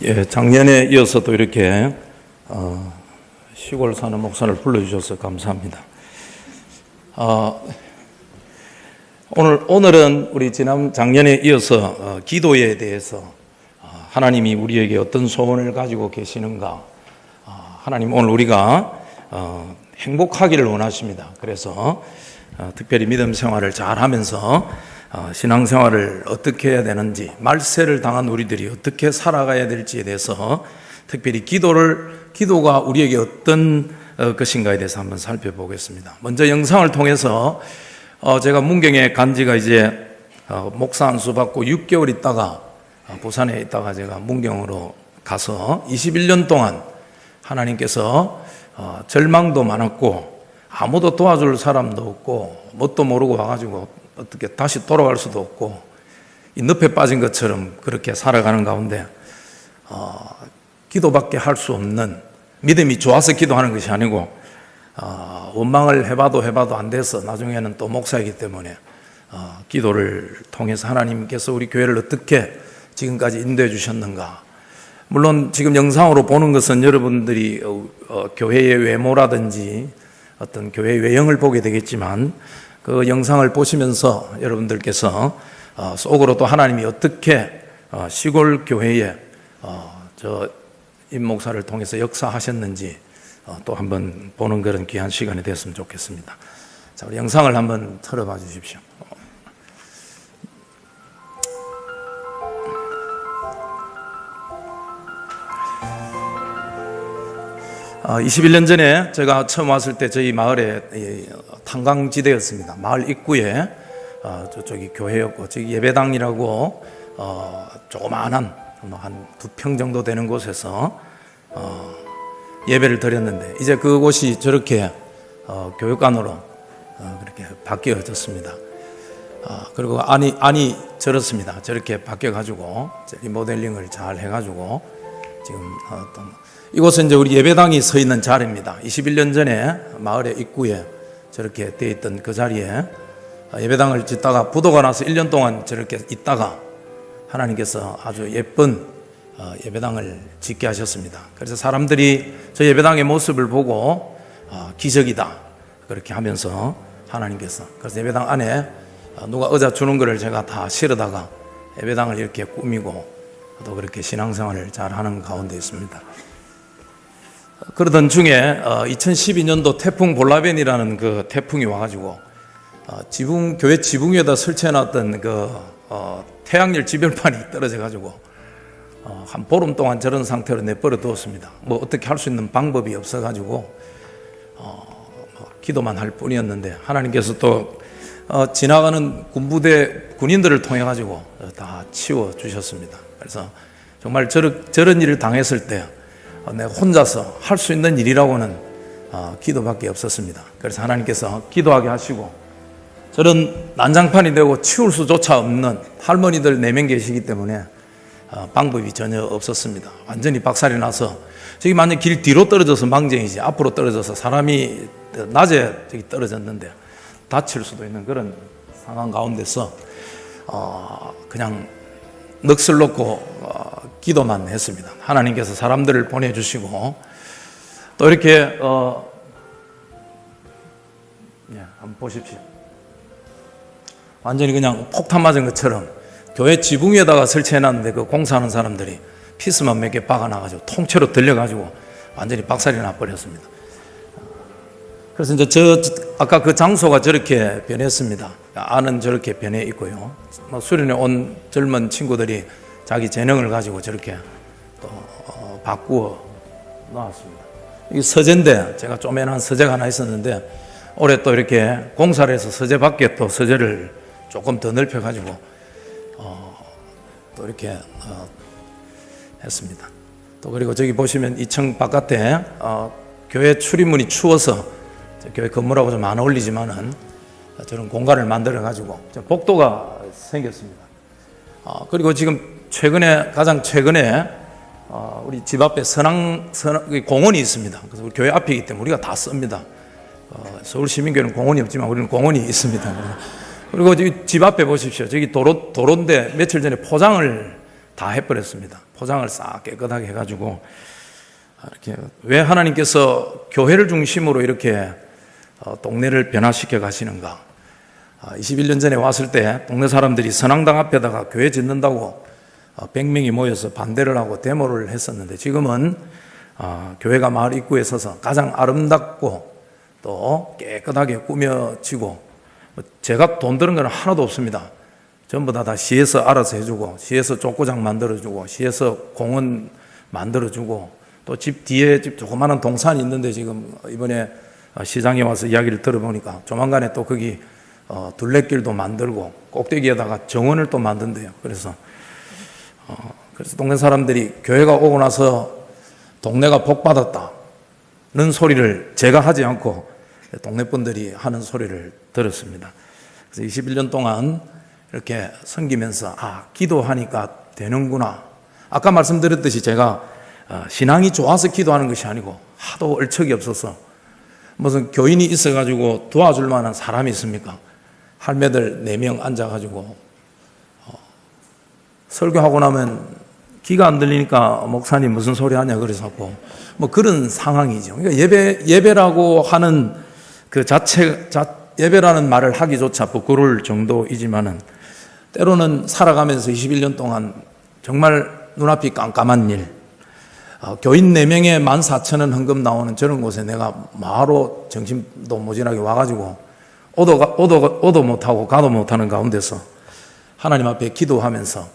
예, 작년에 이어서 또 이렇게 시골 사는 목사를 불러주셔서 감사합니다. 오늘은 우리 작년에 이어서 기도에 대해서 하나님이 우리에게 어떤 소원을 가지고 계시는가, 하나님 오늘 우리가 행복하기를 원하십니다. 그래서 특별히 믿음 생활을 잘 하면서 신앙생활을 어떻게 해야 되는지, 말세를 당한 우리들이 어떻게 살아가야 될지에 대해서 특별히 기도가 우리에게 어떤 것인가에 대해서 한번 살펴보겠습니다. 먼저 영상을 통해서 제가 문경에 간 지가 이제 목사 안수 받고 6개월 있다가 부산에 있다가 제가 문경으로 가서 21년 동안 하나님께서 절망도 많았고 아무도 도와줄 사람도 없고 뭣도 모르고 와가지고 어떻게 다시 돌아갈 수도 없고 이 늪에 빠진 것처럼 그렇게 살아가는 가운데 기도밖에 할 수 없는, 믿음이 좋아서 기도하는 것이 아니고 원망을 해봐도 안 돼서 나중에는 또 목사이기 때문에 기도를 통해서 하나님께서 우리 교회를 어떻게 지금까지 인도해 주셨는가. 물론 지금 영상으로 보는 것은 여러분들이 교회의 외모라든지 어떤 교회의 외형을 보게 되겠지만 그 영상을 보시면서 여러분들께서 속으로 또 하나님이 어떻게 시골 교회에 임 목사를 통해서 역사하셨는지 또 한번 보는 그런 귀한 시간이 됐으면 좋겠습니다. 자, 우리 영상을 한번 틀어봐 주십시오. 21년 전에 제가 처음 왔을 때 저희 마을에 탄광지대였습니다. 마을 입구에 저쪽이 교회였고 저기 예배당이라고 조그마한 한 2평 정도 되는 곳에서 예배를 드렸는데 이제 그곳이 저렇게 교육관으로 그렇게 바뀌어졌습니다. 그리고 안이 저렇습니다. 저렇게 바뀌어가지고 리모델링을 잘 해가지고 지금 이곳은 이제 우리 예배당이 서 있는 자리입니다. 21년 전에 마을의 입구에 저렇게 되어 있던 그 자리에 예배당을 짓다가 부도가 나서 1년 동안 저렇게 있다가 하나님께서 아주 예쁜 예배당을 짓게 하셨습니다. 그래서 사람들이 저 예배당의 모습을 보고 기적이다 그렇게 하면서 하나님께서, 그래서 예배당 안에 누가 의자 주는 거를 제가 다 실어다가 예배당을 이렇게 꾸미고 또 그렇게 신앙생활을 잘 하는 가운데 있습니다. 그러던 중에 2012년도 태풍 볼라벤이라는 그 태풍이 와가지고 교회 지붕 위에다 설치해놨던 그 태양열 지별판이 떨어져가지고 한 보름 동안 저런 상태로 내버려 두었습니다. 뭐 어떻게 할 수 있는 방법이 없어가지고 기도만 할 뿐이었는데 하나님께서 또 지나가는 군인들을 통해 가지고 다 치워 주셨습니다. 그래서 정말 저런 일을 당했을 때 내가 혼자서 할 수 있는 일이라고는 기도밖에 없었습니다. 그래서 하나님께서 기도하게 하시고 저런 난장판이 되고 치울 수조차 없는 할머니들 4명 계시기 때문에 방법이 전혀 없었습니다. 완전히 박살이 나서 저기 만약 길 뒤로 떨어져서 망정이지 앞으로 떨어져서 사람이 낮에 저기 떨어졌는데 다칠 수도 있는 그런 상황 가운데서 그냥 넋을 놓고 기도만 했습니다. 하나님께서 사람들을 보내주시고 또 이렇게 한번 보십시오. 완전히 그냥 폭탄 맞은 것처럼 교회 지붕 위에다가 설치해놨는데 그 공사하는 사람들이 피스만 몇 개 박아놔가지고 통째로 들려가지고 완전히 박살이 나버렸습니다. 그래서 이제 아까 그 장소가 저렇게 변했습니다. 안은 저렇게 변해 있고요. 수련회 온 젊은 친구들이 자기 재능을 가지고 저렇게 또 바꾸어 놨습니다. 이 서재인데 제가 쪼매난 서재가 하나 있었는데 올해 또 이렇게 공사를 해서 서재 밖에 또 서재를 조금 더 넓혀가지고 또 이렇게 했습니다. 또 그리고 저기 보시면 2층 바깥에 교회 출입문이 추워서 교회 건물하고 좀 안 어울리지만은 저런 공간을 만들어 가지고 복도가 생겼습니다. 그리고 지금 가장 최근에 우리 집 앞에 공원이 있습니다. 그래서 우리 교회 앞이기 때문에 우리가 다 씁니다. 서울시민교회는 공원이 없지만 우리는 공원이 있습니다. 그리고 집 앞에 보십시오. 저기 도로인데 며칠 전에 포장을 다 해버렸습니다. 포장을 싹 깨끗하게 해가지고 이렇게 왜 하나님께서 교회를 중심으로 이렇게 동네를 변화시켜 가시는가? 21년 전에 왔을 때 동네 사람들이 선앙당 앞에다가 교회 짓는다고 100명이 모여서 반대를 하고 데모를 했었는데 지금은 교회가 마을 입구에 서서 가장 아름답고 또 깨끗하게 꾸며지고 제가 돈 드는 건 하나도 없습니다. 전부 다 시에서 알아서 해주고 시에서 족구장 만들어주고 시에서 공원 만들어주고 또 집 뒤에 집 조그마한 동산이 있는데 지금 이번에 시장에 와서 이야기를 들어보니까 조만간에 또 거기 둘레길도 만들고 꼭대기에다가 정원을 또 만든대요. 그래서 동네 사람들이 교회가 오고 나서 동네가 복받았다는 소리를 제가 하지 않고 동네 분들이 하는 소리를 들었습니다. 그래서 21년 동안 이렇게 섬기면서 기도하니까 되는구나. 아까 말씀드렸듯이 제가 신앙이 좋아서 기도하는 것이 아니고 하도 얼척이 없어서 무슨 교인이 있어가지고 도와줄 만한 사람이 있습니까? 할매들 4명 앉아가지고 설교하고 나면 귀가 안 들리니까 목사님 무슨 소리 하냐 그래서 뭐 그런 상황이죠. 그러니까 예배라고 하는 그 예배라는 말을 하기조차 부끄러울 정도이지만은 때로는 살아가면서 21년 동안 정말 눈앞이 깜깜한 일, 교인 4명에 14,000원 헌금 나오는 저런 곳에 내가 마로 정신도 모진하게 와가지고 오도 못하고 가도 못하는 가운데서 하나님 앞에 기도하면서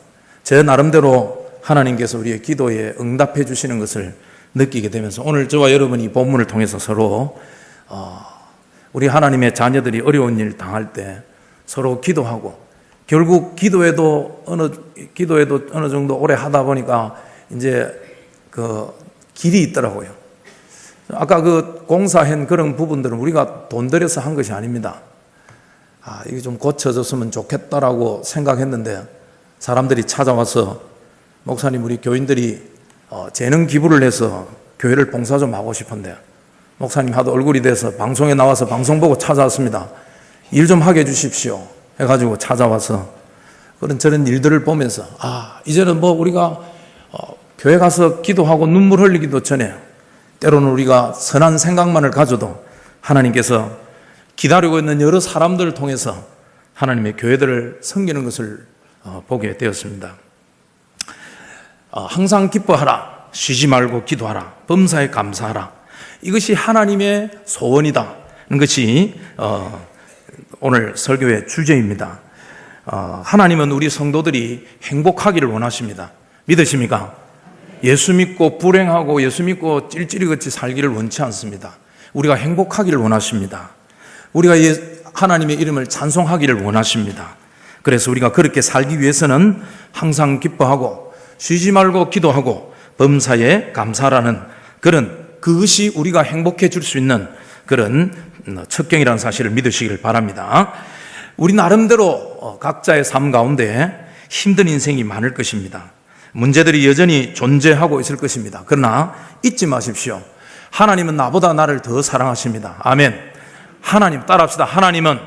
제 나름대로 하나님께서 우리의 기도에 응답해 주시는 것을 느끼게 되면서 오늘 저와 여러분이 이 본문을 통해서 서로 우리 하나님의 자녀들이 어려운 일 당할 때 서로 기도하고 결국 기도에도 어느 정도 오래 하다 보니까 이제 그 길이 있더라고요. 아까 그 공사한 그런 부분들은 우리가 돈 들여서 한 것이 아닙니다. 이게 좀 고쳐졌으면 좋겠다라고 생각했는데 사람들이 찾아와서 목사님 우리 교인들이 재능 기부를 해서 교회를 봉사 좀 하고 싶은데 목사님 하도 얼굴이 돼서 방송에 나와서 방송 보고 찾아왔습니다. 일 좀 하게 해주십시오 해가지고 찾아와서 저런 일들을 보면서 이제는 뭐 우리가 교회 가서 기도하고 눈물 흘리기도 전에 때로는 우리가 선한 생각만을 가져도 하나님께서 기다리고 있는 여러 사람들을 통해서 하나님의 교회들을 섬기는 것을 보게 되었습니다. 항상 기뻐하라, 쉬지 말고 기도하라, 범사에 감사하라. 이것이 하나님의 소원이다는 것이 오늘 설교의 주제입니다. 하나님은 우리 성도들이 행복하기를 원하십니다. 믿으십니까? 예수 믿고 불행하고 예수 믿고 찔찔이같이 살기를 원치 않습니다. 우리가 행복하기를 원하십니다. 우리가 하나님의 이름을 찬송하기를 원하십니다. 그래서 우리가 그렇게 살기 위해서는 항상 기뻐하고 쉬지 말고 기도하고 범사에 감사라는 그것이 우리가 행복해질 수 있는 그런 첩경이라는 사실을 믿으시기를 바랍니다. 우리 나름대로 각자의 삶 가운데 힘든 인생이 많을 것입니다. 문제들이 여전히 존재하고 있을 것입니다. 그러나 잊지 마십시오. 하나님은 나보다 나를 더 사랑하십니다. 아멘. 하나님 따라합시다. 하나님은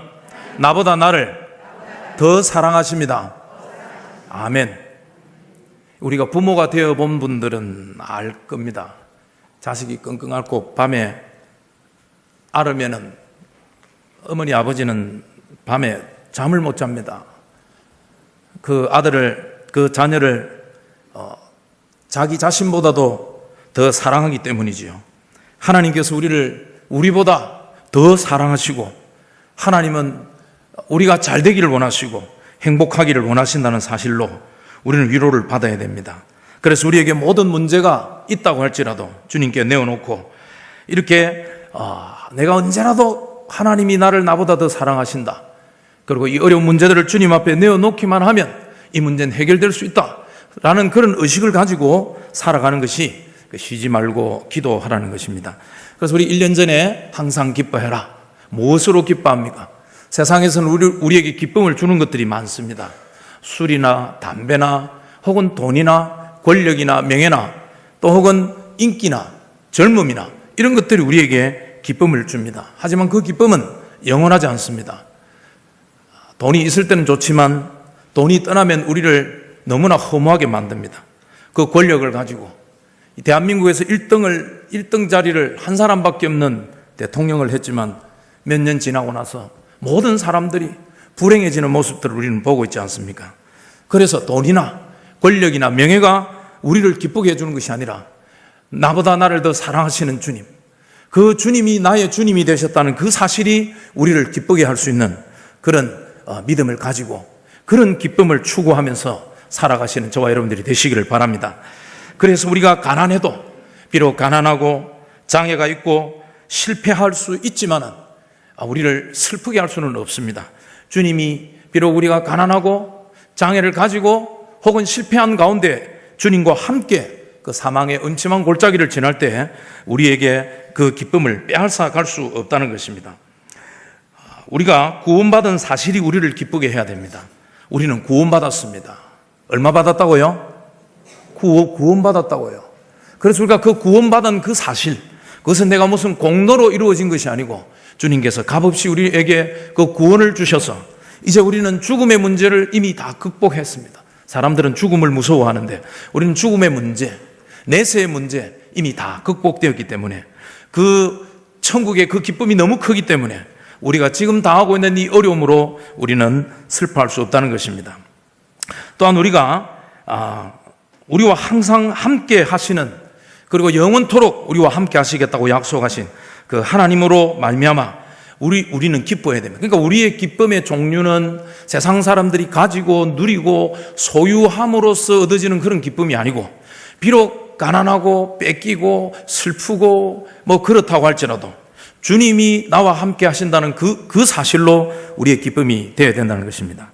나보다 나를 더 사랑하십니다. 아멘. 우리가 부모가 되어본 분들은 알 겁니다. 자식이 끙끙 앓고 밤에 앓으면은 어머니 아버지는 밤에 잠을 못 잡니다. 그 아들을, 그 자녀를 자기 자신보다도 더 사랑하기 때문이지요. 하나님께서 우리보다 더 사랑하시고 하나님은 우리가 잘 되기를 원하시고 행복하기를 원하신다는 사실로 우리는 위로를 받아야 됩니다. 그래서 우리에게 모든 문제가 있다고 할지라도 주님께 내어놓고 이렇게 내가 언제라도 하나님이 나를 나보다 더 사랑하신다. 그리고 이 어려운 문제들을 주님 앞에 내어놓기만 하면 이 문제는 해결될 수 있다. 라는 그런 의식을 가지고 살아가는 것이 쉬지 말고 기도하라는 것입니다. 그래서 우리 1년 전에 항상 기뻐해라. 무엇으로 기뻐합니까? 세상에서는 우리에게 기쁨을 주는 것들이 많습니다. 술이나 담배나 혹은 돈이나 권력이나 명예나 또 혹은 인기나 젊음이나 이런 것들이 우리에게 기쁨을 줍니다. 하지만 그 기쁨은 영원하지 않습니다. 돈이 있을 때는 좋지만 돈이 떠나면 우리를 너무나 허무하게 만듭니다. 그 권력을 가지고 대한민국에서 1등 자리를 한 사람밖에 없는 대통령을 했지만 몇 년 지나고 나서 모든 사람들이 불행해지는 모습들을 우리는 보고 있지 않습니까? 그래서 돈이나 권력이나 명예가 우리를 기쁘게 해주는 것이 아니라 나보다 나를 더 사랑하시는 주님, 그 주님이 나의 주님이 되셨다는 그 사실이 우리를 기쁘게 할 수 있는 그런 믿음을 가지고 그런 기쁨을 추구하면서 살아가시는 저와 여러분들이 되시기를 바랍니다. 그래서 우리가 가난해도 비록 가난하고 장애가 있고 실패할 수 있지만은 우리를 슬프게 할 수는 없습니다. 주님이 비록 우리가 가난하고 장애를 가지고 혹은 실패한 가운데 주님과 함께 그 사망의 음침한 골짜기를 지날 때 우리에게 그 기쁨을 빼앗아 갈 수 없다는 것입니다. 우리가 구원받은 사실이 우리를 기쁘게 해야 됩니다. 우리는 구원받았습니다. 얼마 받았다고요? 구원받았다고요. 그래서 우리가 그 구원받은 그 사실, 그것은 내가 무슨 공로로 이루어진 것이 아니고 주님께서 값없이 우리에게 그 구원을 주셔서 이제 우리는 죽음의 문제를 이미 다 극복했습니다. 사람들은 죽음을 무서워하는데 우리는 죽음의 문제, 내세의 문제 이미 다 극복되었기 때문에 그 천국의 그 기쁨이 너무 크기 때문에 우리가 지금 당하고 있는 이 어려움으로 우리는 슬퍼할 수 없다는 것입니다. 또한 우리가 우리와 항상 함께 하시는, 그리고 영원토록 우리와 함께 하시겠다고 약속하신 그 하나님으로 말미암아 우리는 기뻐해야 됩니다. 그러니까 우리의 기쁨의 종류는 세상 사람들이 가지고 누리고 소유함으로써 얻어지는 그런 기쁨이 아니고, 비록 가난하고 뺏기고 슬프고 뭐 그렇다고 할지라도 주님이 나와 함께 하신다는 그 사실로 우리의 기쁨이 되어야 된다는 것입니다.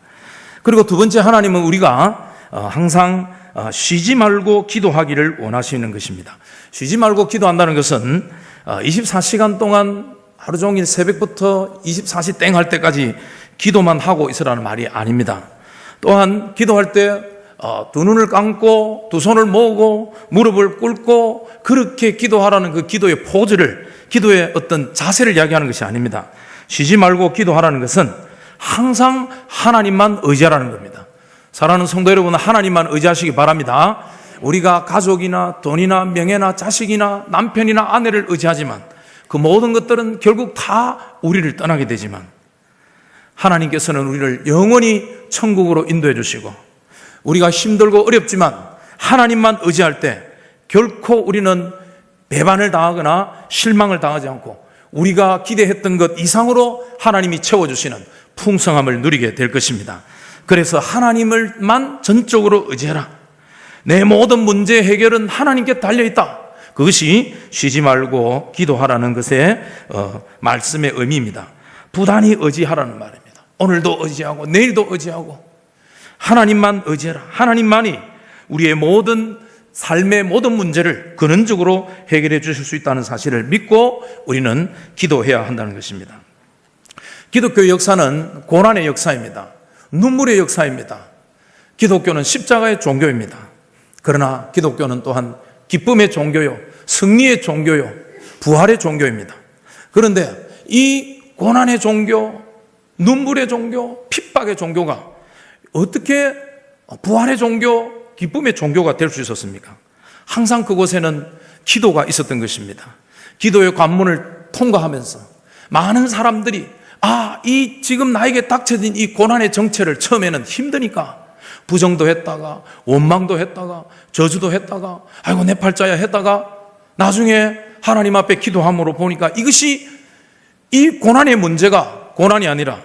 그리고 두 번째, 하나님은 우리가 항상 쉬지 말고 기도하기를 원하시는 것입니다. 쉬지 말고 기도한다는 것은 24시간 동안 하루 종일 새벽부터 24시 땡 할 때까지 기도만 하고 있으라는 말이 아닙니다. 또한 기도할 때 두 눈을 감고 두 손을 모으고 무릎을 꿇고 그렇게 기도하라는 그 기도의 포즈를, 기도의 어떤 자세를 이야기하는 것이 아닙니다. 쉬지 말고 기도하라는 것은 항상 하나님만 의지하라는 겁니다. 사랑하는 성도 여러분, 하나님만 의지하시기 바랍니다. 우리가 가족이나 돈이나 명예나 자식이나 남편이나 아내를 의지하지만 그 모든 것들은 결국 다 우리를 떠나게 되지만 하나님께서는 우리를 영원히 천국으로 인도해 주시고, 우리가 힘들고 어렵지만 하나님만 의지할 때 결코 우리는 배반을 당하거나 실망을 당하지 않고 우리가 기대했던 것 이상으로 하나님이 채워주시는 풍성함을 누리게 될 것입니다. 그래서 하나님을만 전적으로 의지해라. 내 모든 문제 해결은 하나님께 달려있다. 그것이 쉬지 말고 기도하라는 것의 말씀의 의미입니다. 부단히 의지하라는 말입니다. 오늘도 의지하고 내일도 의지하고 하나님만 의지해라. 하나님만이 우리의 모든 삶의 모든 문제를 근원적으로 해결해 주실 수 있다는 사실을 믿고 우리는 기도해야 한다는 것입니다. 기독교의 역사는 고난의 역사입니다. 눈물의 역사입니다. 기독교는 십자가의 종교입니다. 그러나 기독교는 또한 기쁨의 종교요, 승리의 종교요, 부활의 종교입니다. 그런데 이 고난의 종교, 눈물의 종교, 핍박의 종교가 어떻게 부활의 종교, 기쁨의 종교가 될 수 있었습니까? 항상 그곳에는 기도가 있었던 것입니다. 기도의 관문을 통과하면서 많은 사람들이 이 지금 나에게 닥쳐진 이 고난의 정체를 처음에는 힘드니까 부정도 했다가 원망도 했다가 저주도 했다가 아이고 내 팔자야 했다가 나중에 하나님 앞에 기도함으로 보니까 이것이, 이 고난의 문제가 고난이 아니라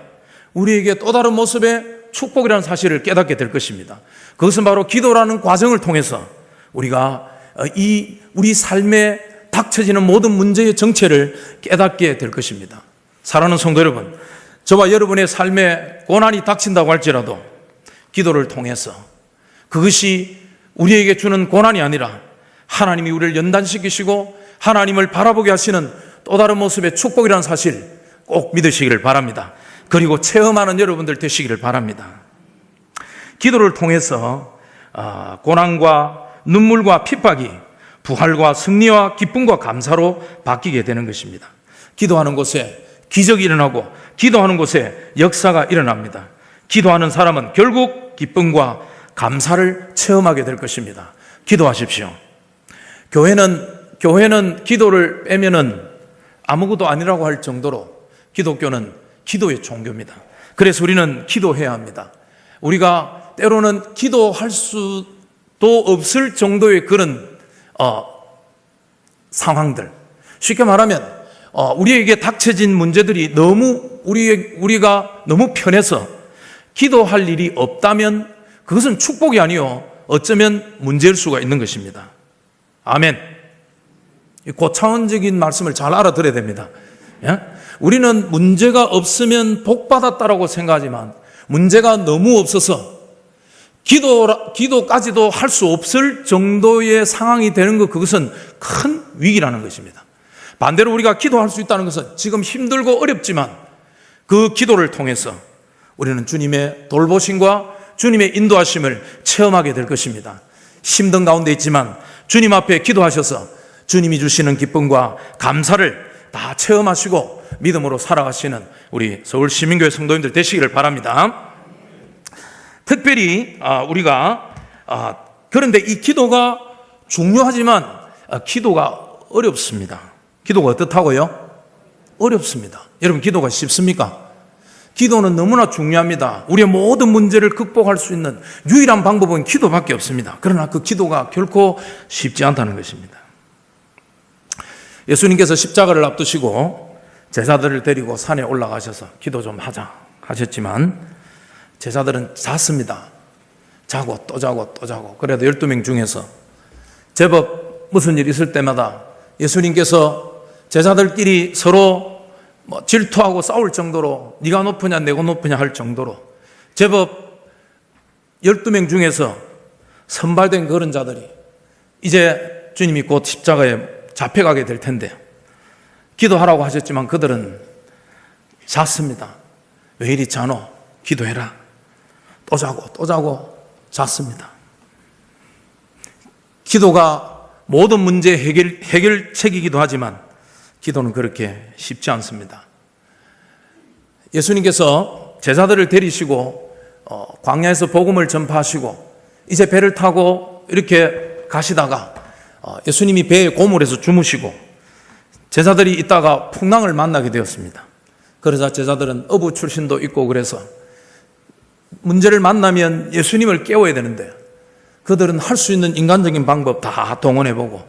우리에게 또 다른 모습의 축복이라는 사실을 깨닫게 될 것입니다. 그것은 바로 기도라는 과정을 통해서 우리가 우리 삶에 닥쳐지는 모든 문제의 정체를 깨닫게 될 것입니다. 사랑하는 성도 여러분, 저와 여러분의 삶에 고난이 닥친다고 할지라도 기도를 통해서 그것이 우리에게 주는 고난이 아니라 하나님이 우리를 연단시키시고 하나님을 바라보게 하시는 또 다른 모습의 축복이라는 사실 꼭 믿으시기를 바랍니다. 그리고 체험하는 여러분들 되시기를 바랍니다. 기도를 통해서 고난과 눈물과 핍박이 부활과 승리와 기쁨과 감사로 바뀌게 되는 것입니다. 기도하는 곳에 기적이 일어나고 기도하는 곳에 역사가 일어납니다. 기도하는 사람은 결국 기쁨과 감사를 체험하게 될 것입니다. 기도하십시오. 교회는 기도를 빼면은 아무것도 아니라고 할 정도로 기독교는 기도의 종교입니다. 그래서 우리는 기도해야 합니다. 우리가 때로는 기도할 수도 없을 정도의 그런 상황들, 쉽게 말하면 우리에게 닥쳐진 문제들이 너무 우리가 너무 편해서 기도할 일이 없다면 그것은 축복이 아니요 어쩌면 문제일 수가 있는 것입니다. 아멘. 고차원적인 말씀을 잘 알아들어야 됩니다. 예? 우리는 문제가 없으면 복 받았다라고 생각하지만 문제가 너무 없어서 기도까지도 할 수 없을 정도의 상황이 되는 것, 그것은 큰 위기라는 것입니다. 반대로 우리가 기도할 수 있다는 것은 지금 힘들고 어렵지만 그 기도를 통해서 우리는 주님의 돌보심과 주님의 인도하심을 체험하게 될 것입니다. 힘든 가운데 있지만 주님 앞에 기도하셔서 주님이 주시는 기쁨과 감사를 다 체험하시고 믿음으로 살아가시는 우리 서울시민교회 성도님들 되시기를 바랍니다. 특별히 우리가 그런데 이 기도가 중요하지만 기도가 어렵습니다. 기도가 어떻다고요? 어렵습니다. 여러분, 기도가 쉽습니까? 기도는 너무나 중요합니다. 우리의 모든 문제를 극복할 수 있는 유일한 방법은 기도밖에 없습니다. 그러나 그 기도가 결코 쉽지 않다는 것입니다. 예수님께서 십자가를 앞두시고 제자들을 데리고 산에 올라가셔서 기도 좀 하자 하셨지만 제자들은 잤습니다. 자고 또 자고 또 자고. 그래도 12명 중에서 제법 무슨 일 있을 때마다 예수님께서 제자들끼리 서로 질투하고 싸울 정도로 네가 높으냐 내가 높으냐 할 정도로 제법 12명 중에서 선발된 그런 자들이 이제 주님이 곧 십자가에 잡혀가게 될 텐데 기도하라고 하셨지만 그들은 잤습니다. 왜 이리 자노? 기도해라. 또 자고 또 자고 잤습니다. 기도가 모든 문제 해결책이기도 하지만 기도는 그렇게 쉽지 않습니다. 예수님께서 제자들을 데리시고 광야에서 복음을 전파하시고 이제 배를 타고 이렇게 가시다가 예수님이 배에 고물에서 주무시고 제자들이 있다가 풍랑을 만나게 되었습니다. 그러자 제자들은 어부 출신도 있고 그래서 문제를 만나면 예수님을 깨워야 되는데 그들은 할 수 있는 인간적인 방법 다 동원해보고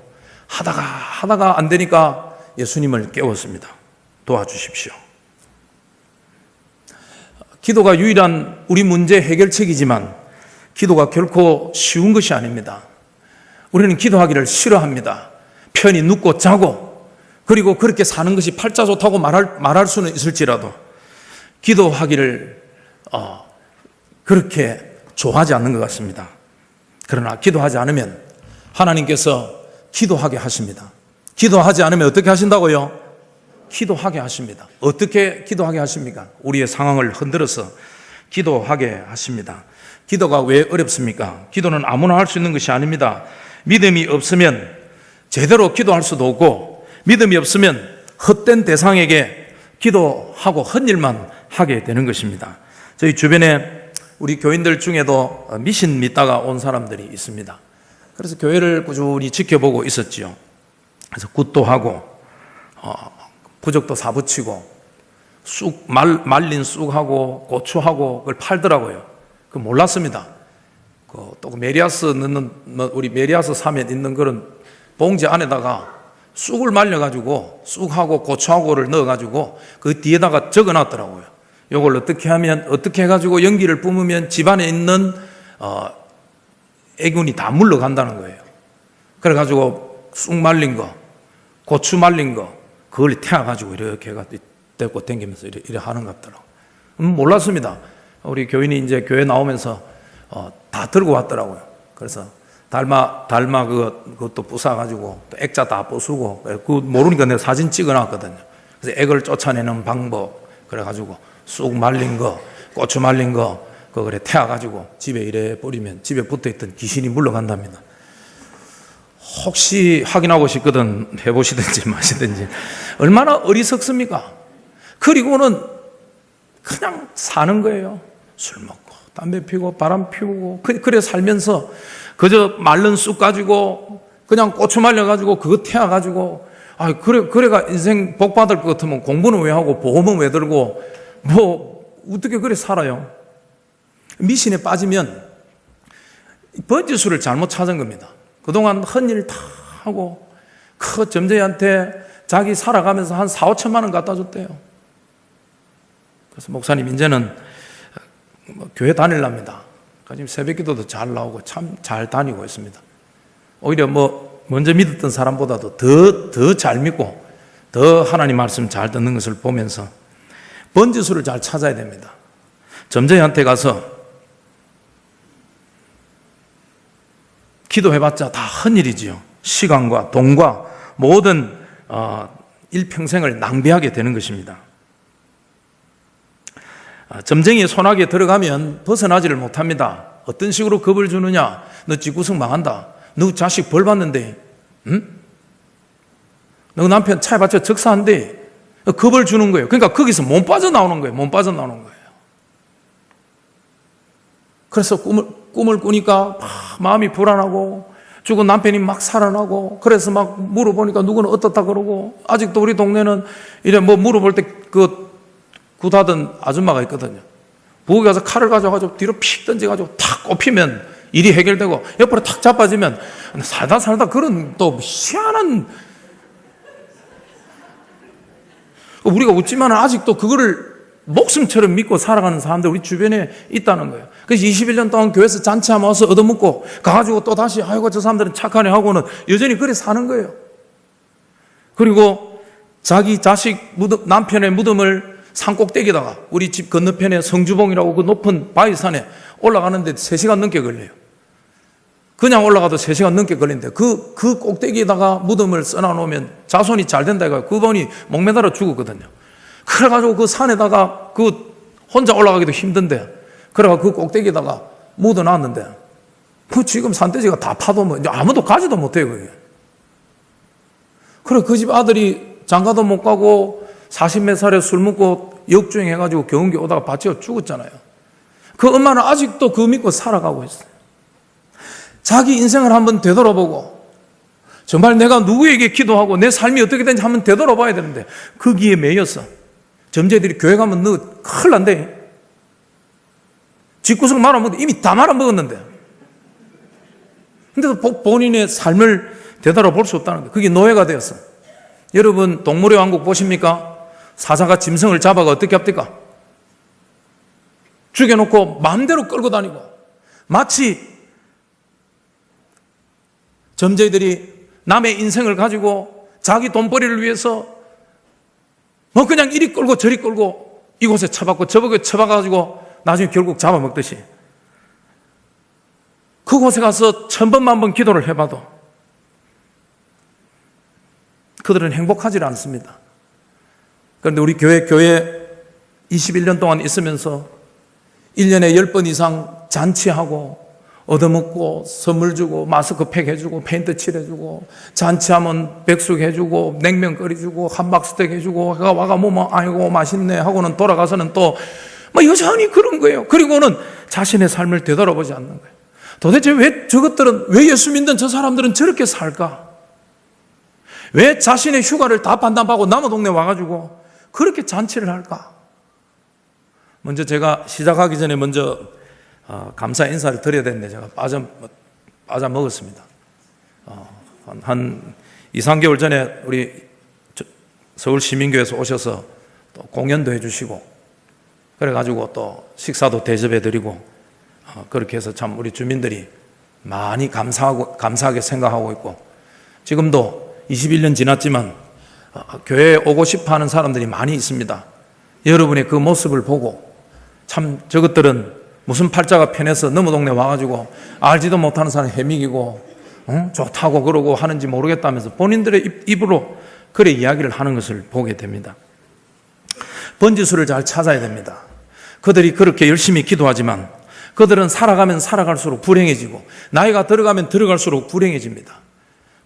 하다가 안 되니까 예수님을 깨웠습니다. 도와주십시오. 기도가 유일한 우리 문제 해결책이지만 기도가 결코 쉬운 것이 아닙니다. 우리는 기도하기를 싫어합니다. 편히 눕고 자고 그리고 그렇게 사는 것이 팔자 좋다고 말할 수는 있을지라도 기도하기를 그렇게 좋아하지 않는 것 같습니다. 그러나 기도하지 않으면 하나님께서 기도하게 하십니다. 기도하지 않으면 어떻게 하신다고요? 기도하게 하십니다. 어떻게 기도하게 하십니까? 우리의 상황을 흔들어서 기도하게 하십니다. 기도가 왜 어렵습니까? 기도는 아무나 할 수 있는 것이 아닙니다. 믿음이 없으면 제대로 기도할 수도 없고 믿음이 없으면 헛된 대상에게 기도하고 헛일만 하게 되는 것입니다. 저희 주변에 우리 교인들 중에도 미신 믿다가 온 사람들이 있습니다. 그래서 교회를 꾸준히 지켜보고 있었지요. 그래서 굿도 하고 부적도 사붙이고 말린 쑥하고 고추하고 그걸 팔더라고요. 그 몰랐습니다. 또 메리아스 넣는 우리 메리아스 사면 있는 그런 봉지 안에다가 쑥을 말려가지고 쑥하고 고추하고를 넣어가지고 그 뒤에다가 적어놨더라고요. 이걸 어떻게 해가지고 연기를 뿜으면 집안에 있는 애균이 다 물러간다는 거예요. 그래가지고 쑥 말린 거, 고추 말린 거, 그걸 태워가지고 이렇게 해가지고 떼고 댕기면서 이래 하는 것 같더라고요. 몰랐습니다. 우리 교인이 이제 교회 나오면서 다 들고 왔더라고요. 그래서 달마 그것도 부숴가지고 또 액자 다 부수고 그 모르니까 내가 사진 찍어놨거든요. 그래서 액을 쫓아내는 방법 그래가지고 쑥 말린 거, 고추 말린 거 그거를 태워가지고 집에 이래 버리면 집에 붙어있던 귀신이 물러간답니다. 혹시 확인하고 싶거든 해보시든지 마시든지. 얼마나 어리석습니까? 그리고는 그냥 사는 거예요. 술 먹고 담배 피우고 바람 피우고 그래 살면서 그저 마른 쑥 가지고 그냥 고추 말려가지고 그거 태워가지고 그래가 인생 복 받을 것 같으면 공부는 왜 하고 보험은 왜 들고 뭐 어떻게 그래 살아요? 미신에 빠지면 번지수를 잘못 찾은 겁니다. 그동안 헌일 다 하고 그 점쟁이한테 자기 살아가면서 한 4, 5천만 원 갖다 줬대요. 그래서 목사님 이제는 교회 다닐랍니다. 지금 새벽기도도 잘 나오고 참 잘 다니고 있습니다. 오히려 먼저 믿었던 사람보다도 더 잘 믿고 더 하나님 말씀 잘 듣는 것을 보면서 번지수를 잘 찾아야 됩니다. 점쟁이한테 가서 기도해봤자 다 헛일이지요. 시간과 돈과 모든 일평생을 낭비하게 되는 것입니다. 점쟁이의 손아귀에 들어가면 벗어나지를 못합니다. 어떤 식으로 겁을 주느냐? 너 뒷구석 망한다. 너 자식 벌 받는데, 응? 너 남편 차에 받쳐 적사한데 겁을 주는 거예요. 그러니까 거기서 못 빠져나오는 거예요. 못 빠져나오는 거예요. 그래서 꿈을 꾸니까 막 마음이 불안하고 죽은 남편이 막 살아나고 그래서 막 물어보니까 누구는 어떻다 그러고 아직도 우리 동네는 이래 물어볼 때 굿하던 아줌마가 있거든요. 부엌에 가서 칼을 가져가지고 뒤로 픽 던져가지고 탁 꼽히면 일이 해결되고 옆으로 탁 자빠지면 살다 그런 또 희한한 우리가 웃지만 아직도 그거를 목숨처럼 믿고 살아가는 사람들 우리 주변에 있다는 거예요. 그래서 21년 동안 교회에서 잔치하면 와서 얻어먹고 가가지고 또 다시 아이고 저 사람들은 착하네 하고는 여전히 그래 사는 거예요. 그리고 자기 자식 남편의 무덤을 산꼭대기에다가 우리 집 건너편에 성주봉이라고 그 높은 바위산에 올라가는데 3시간 넘게 걸려요. 그냥 올라가도 3시간 넘게 걸리는데 그 꼭대기에다가 무덤을 써놔놓으면 자손이 잘 된다 해가지고 그분이 목매달아 죽었거든요. 그래가지고 그 산에다가 혼자 올라가기도 힘든데 그래가지고 그 꼭대기에다가 묻어놨는데 지금 산돼지가 다 파도 이제 아무도 가지도 못해요. 그게. 그래 그 집 아들이 장가도 못 가고 40몇 살에 술 먹고 역주행해가지고 경운기 오다가 바치어 죽었잖아요. 그 엄마는 아직도 그거 믿고 살아가고 있어요. 자기 인생을 한번 되돌아보고 정말 내가 누구에게 기도하고 내 삶이 어떻게 되는지 한번 되돌아봐야 되는데 거기에 매였어. 점쟁이들이 교회 가면 너 큰일 난대. 집구석 말아먹는데 이미 다 말아먹었는데. 근데도 본인의 삶을 되돌아볼 수 없다는 거예요. 그게 노예가 되었어. 여러분 동물의 왕국 보십니까? 사자가 짐승을 잡아가 어떻게 합니까? 죽여놓고 마음대로 끌고 다니고 마치 점쟁이들이 남의 인생을 가지고 자기 돈벌이를 위해서 그냥 이리 끌고 저리 끌고 이곳에 쳐박고 저곳에 쳐박아가지고 나중에 결국 잡아먹듯이 그곳에 가서 1000번만 기도를 해봐도 그들은 행복하지 않습니다. 그런데 우리 교회 21년 동안 있으면서 1년에 10번 이상 잔치하고 얻어먹고 선물 주고 마스크팩 해주고 페인트 칠해주고 잔치하면 백숙 해주고 냉면 끓여주고 함박스테이크 해주고 와가 아이고 맛있네 하고는 돌아가서는 또 여전히 그런 거예요. 그리고는 자신의 삶을 되돌아보지 않는 거예요. 도대체 왜 저것들은 왜 예수 믿는 저 사람들은 저렇게 살까? 왜 자신의 휴가를 다 반납하고 남의 동네 와가지고 그렇게 잔치를 할까? 먼저 제가 시작하기 전에 감사 인사를 드려야 되는데 제가 빠져 먹었습니다. 한 2, 3개월 전에 우리 서울시민교회에서 오셔서 또 공연도 해주시고 그래가지고 또 식사도 대접해드리고 그렇게 해서 참 우리 주민들이 많이 감사하게 생각하고 있고 지금도 21년 지났지만 교회에 오고 싶어 하는 사람들이 많이 있습니다. 여러분의 그 모습을 보고 참 저것들은 무슨 팔자가 편해서 너무 동네 와가지고 알지도 못하는 사람 헤미기고 좋다고 그러고 하는지 모르겠다면서 본인들의 입으로 그래 이야기를 하는 것을 보게 됩니다. 번지수를 잘 찾아야 됩니다. 그들이 그렇게 열심히 기도하지만 그들은 살아가면 살아갈수록 불행해지고 나이가 들어가면 들어갈수록 불행해집니다.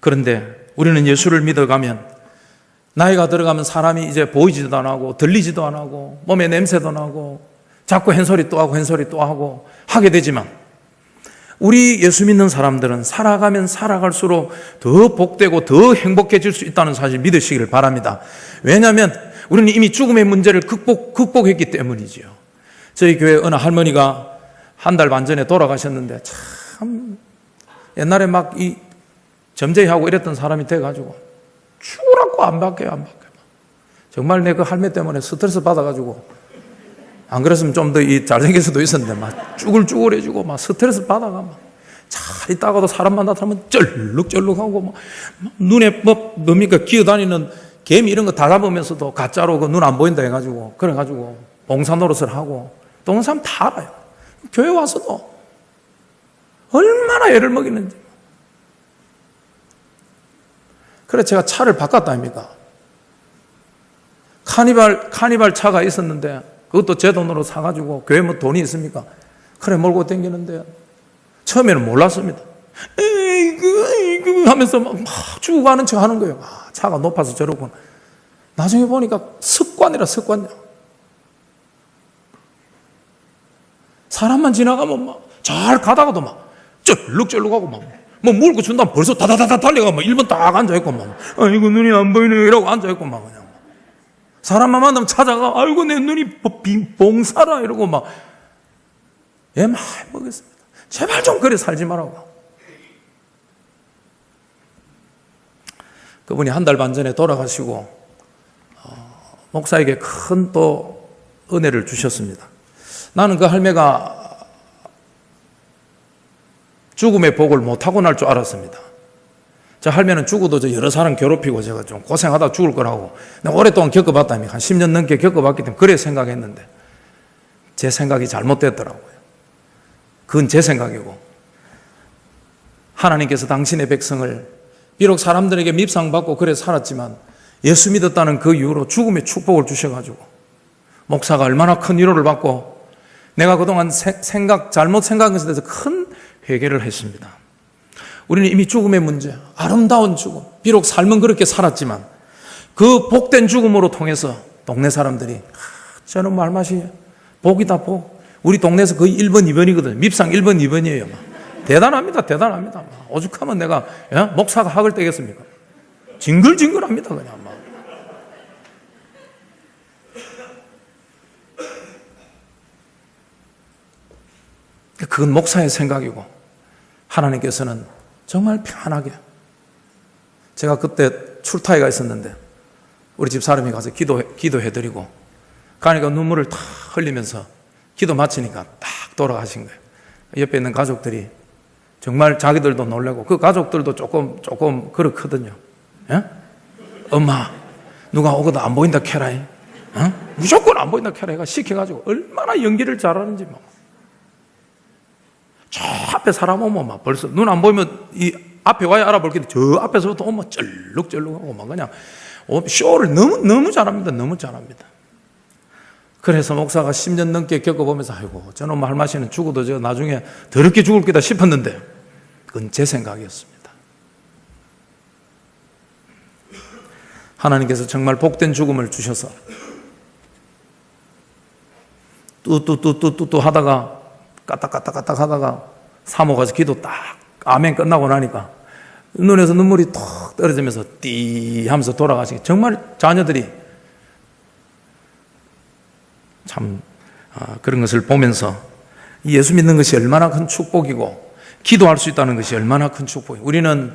그런데 우리는 예수를 믿어가면 나이가 들어가면 사람이 이제 보이지도 안 하고 들리지도 안 하고 몸에 냄새도 나고 자꾸 햇소리 또 하고 햇소리 또 하고 하게 되지만 우리 예수 믿는 사람들은 살아가면 살아갈수록 더 복되고 더 행복해질 수 있다는 사실 믿으시기를 바랍니다. 왜냐하면 우리는 이미 죽음의 문제를 극복했기 때문이지요. 저희 교회 어느 할머니가 한 달 반 전에 돌아가셨는데 참 옛날에 막 이 점쟁이하고 이랬던 사람이 돼가지고 죽으라고 안 바뀌어요. 정말 내 그 할매 때문에 스트레스 받아가지고 안 그랬으면 좀 더 잘생길 수도 있었는데 막 쭈글쭈글해지고 막 스트레스 받아가 막 잘 있다가도 사람 만나면 쩔룩쩔룩하고 막 눈에 뭡니까 기어다니는 개미 이런 거 다 잡으면서도 가짜로 그 눈 안 보인다 해가지고 그래가지고 봉사 노릇을 하고 또 오는 사람 다 알아요. 교회 와서도 얼마나 애를 먹이는지. 그래 제가 차를 바꿨다 아닙니까? 카니발 차가 있었는데 그것도 제 돈으로 사가지고 교회 뭐 돈이 있습니까? 그래 몰고 다니는데 처음에는 몰랐습니다. 에이그 하면서 막 주고 가는 척 하는 거예요. 차가 높아서 저러구나. 나중에 보니까 습관이라 습관이야. 사람만 지나가면 막 잘 가다가도 막 쩔룩쩔룩하고 막 뭐 물고 준다면 벌써 다다다다 달려가 막 1번 딱 앉아있고 막 아이고 눈이 안 보이네 이러고 앉아있고 막 그냥 사람만 만나면 찾아가 아이고 내 눈이 봉사라 이러고 막 애 많이 먹겠습니다. 제발 좀 그래 살지 말라고. 그분이 한 달 반 전에 돌아가시고 목사에게 큰 또 은혜를 주셨습니다. 나는 그 할매가 죽음의 복을 못 하고 날 줄 알았습니다. 저 할매는 죽어도 저 여러 사람 괴롭히고 제가 좀 고생하다 죽을 거라고 내가 오랫동안 겪어봤다니 한 10년 넘게 겪어봤기 때문에 그래 생각했는데 제 생각이 잘못됐더라고요. 그건 제 생각이고 하나님께서 당신의 백성을 비록 사람들에게 밉상받고 그래 살았지만 예수 믿었다는 그 이유로 죽음의 축복을 주셔가지고 목사가 얼마나 큰 위로를 받고 내가 그동안 잘못 생각한 것에 대해서 큰 회개를 했습니다. 우리는 이미 죽음의 문제, 아름다운 죽음, 비록 삶은 그렇게 살았지만 그 복된 죽음으로 통해서 동네 사람들이 저는 말맛이 복이다 복. 우리 동네에서 거의 1번, 2번이거든요. 밉상 1번, 2번이에요. 대단합니다. 대단합니다. 오죽하면 내가 목사가 학을 떼겠습니까? 징글징글합니다. 그냥 막. 그건 목사의 생각이고 하나님께서는 정말 편하게 제가 그때 출타회가 있었는데 우리 집 사람이 가서 기도해드리고 가니까 눈물을 탁 흘리면서 기도 마치니까 딱 돌아가신 거예요. 옆에 있는 가족들이 정말 자기들도 놀라고 그 가족들도 조금 그렇거든요. 예? 엄마 누가 오고도 안 보인다 캐라이 무조건 안 보인다 캐라이가 시켜가지고 얼마나 연기를 잘하는지 막. 저 앞에 사람 오면 막 벌써 눈 안 보이면 이 앞에 와야 알아볼 텐데 저 앞에서부터 오면 쩔룩쩔룩하고 막 그냥 쇼를 너무 잘합니다. 너무 잘합니다. 그래서 목사가 10년 넘게 겪어보면서 아이고 저놈 할 맛이는 죽어도 저 나중에 더럽게 죽을 거다 싶었는데 그건 제 생각이었습니다. 하나님께서 정말 복된 죽음을 주셔서 뚜뚜뚜뚜뚜 하다가 까딱까딱까딱 하다가 사모 가서 기도 딱 아멘 끝나고 나니까 눈에서 눈물이 톡 떨어지면서 띠 하면서 돌아가시게 정말 자녀들이 참 그런 것을 보면서 예수 믿는 것이 얼마나 큰 축복이고 기도할 수 있다는 것이 얼마나 큰 축복이고 우리는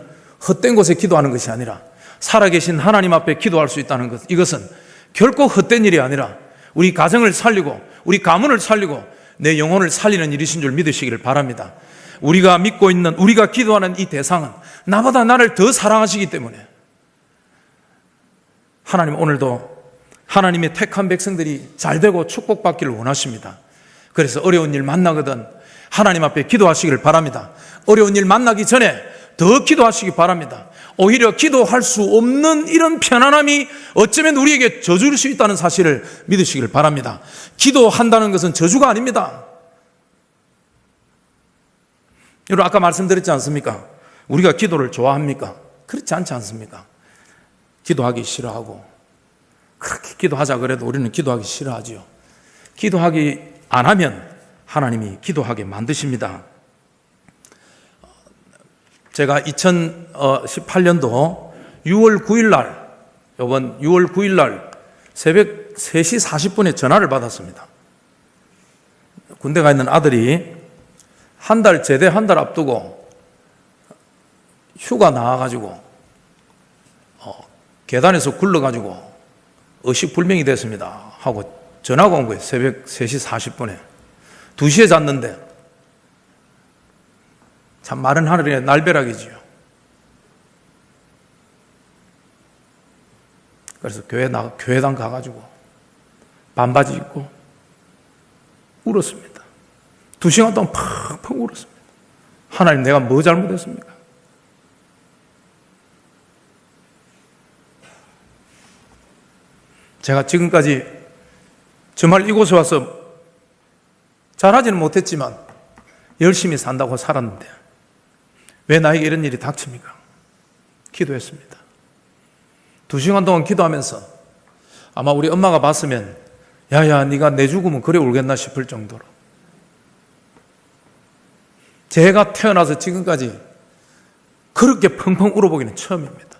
헛된 곳에 기도하는 것이 아니라 살아계신 하나님 앞에 기도할 수 있다는 것 이것은 결코 헛된 일이 아니라 우리 가정을 살리고 우리 가문을 살리고 내 영혼을 살리는 일이신 줄 믿으시기를 바랍니다. 우리가 믿고 있는 우리가 기도하는 이 대상은 나보다 나를 더 사랑하시기 때문에 하나님 오늘도 하나님의 택한 백성들이 잘되고 축복받기를 원하십니다. 그래서 어려운 일 만나거든 하나님 앞에 기도하시기를 바랍니다. 어려운 일 만나기 전에 더 기도하시기 바랍니다. 오히려 기도할 수 없는 이런 편안함이 어쩌면 우리에게 저주일 수 있다는 사실을 믿으시기를 바랍니다. 기도한다는 것은 저주가 아닙니다. 여러분 아까 말씀드렸지 않습니까? 우리가 기도를 좋아합니까? 그렇지 않지 않습니까? 기도하기 싫어하고 그렇게 기도하자 그래도 우리는 기도하기 싫어하지요. 기도하기 안 하면 하나님이 기도하게 만드십니다. 제가 2018년도 6월 9일 날, 이번 6월 9일 날 새벽 3시 40분에 전화를 받았습니다. 군대 가 있는 아들이 제대 한 달 앞두고 휴가 나와가지고 계단에서 굴러가지고 의식불명이 됐습니다 하고 전화가 온 거예요. 새벽 3시 40분에 2시에 잤는데, 참 마른 하늘의 날벼락이지요. 그래서 교회당 가가지고 반바지 입고 울었습니다. 2시간 동안 팍팍 울었습니다. 하나님, 내가 뭐 잘못했습니까? 제가 지금까지 정말 이곳에 와서 잘하지는 못했지만 열심히 산다고 살았는데 왜 나에게 이런 일이 닥칩니까? 기도했습니다. 2시간 동안 기도하면서 아마 우리 엄마가 봤으면 야야 네가 내 죽으면 그래 울겠나 싶을 정도로, 제가 태어나서 지금까지 그렇게 펑펑 울어보기는 처음입니다.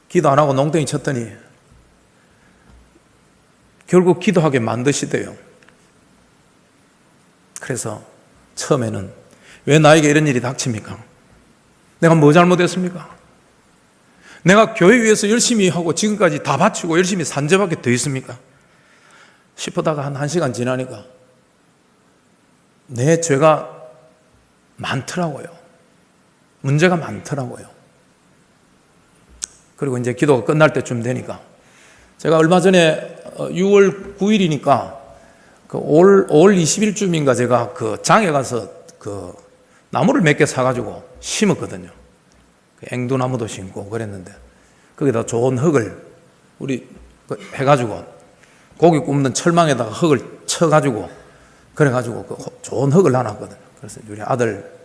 기도 안 하고 농땡이 쳤더니 결국 기도하게 만드시대요. 그래서 처음에는 왜 나에게 이런 일이 닥칩니까? 내가 뭐 잘못했습니까? 내가 교회 위해서 열심히 하고 지금까지 다 바치고 열심히 산 죄밖에 더 있습니까? 싶어다가 한 1시간 지나니까 내 죄가 많더라고요. 문제가 많더라고요. 그리고 이제 기도가 끝날 때쯤 되니까 제가 얼마 전에 6월 9일이니까 그 5월 20일쯤인가 제가 그 장에 가서 그 나무를 몇 개 사가지고 심었거든요. 앵두나무도 심고 그랬는데 거기다 좋은 흙을 우리 해가지고 고기 굽는 철망에다가 흙을 쳐가지고 그래가지고 그 좋은 흙을 놔놨거든요. 그래서 우리 아들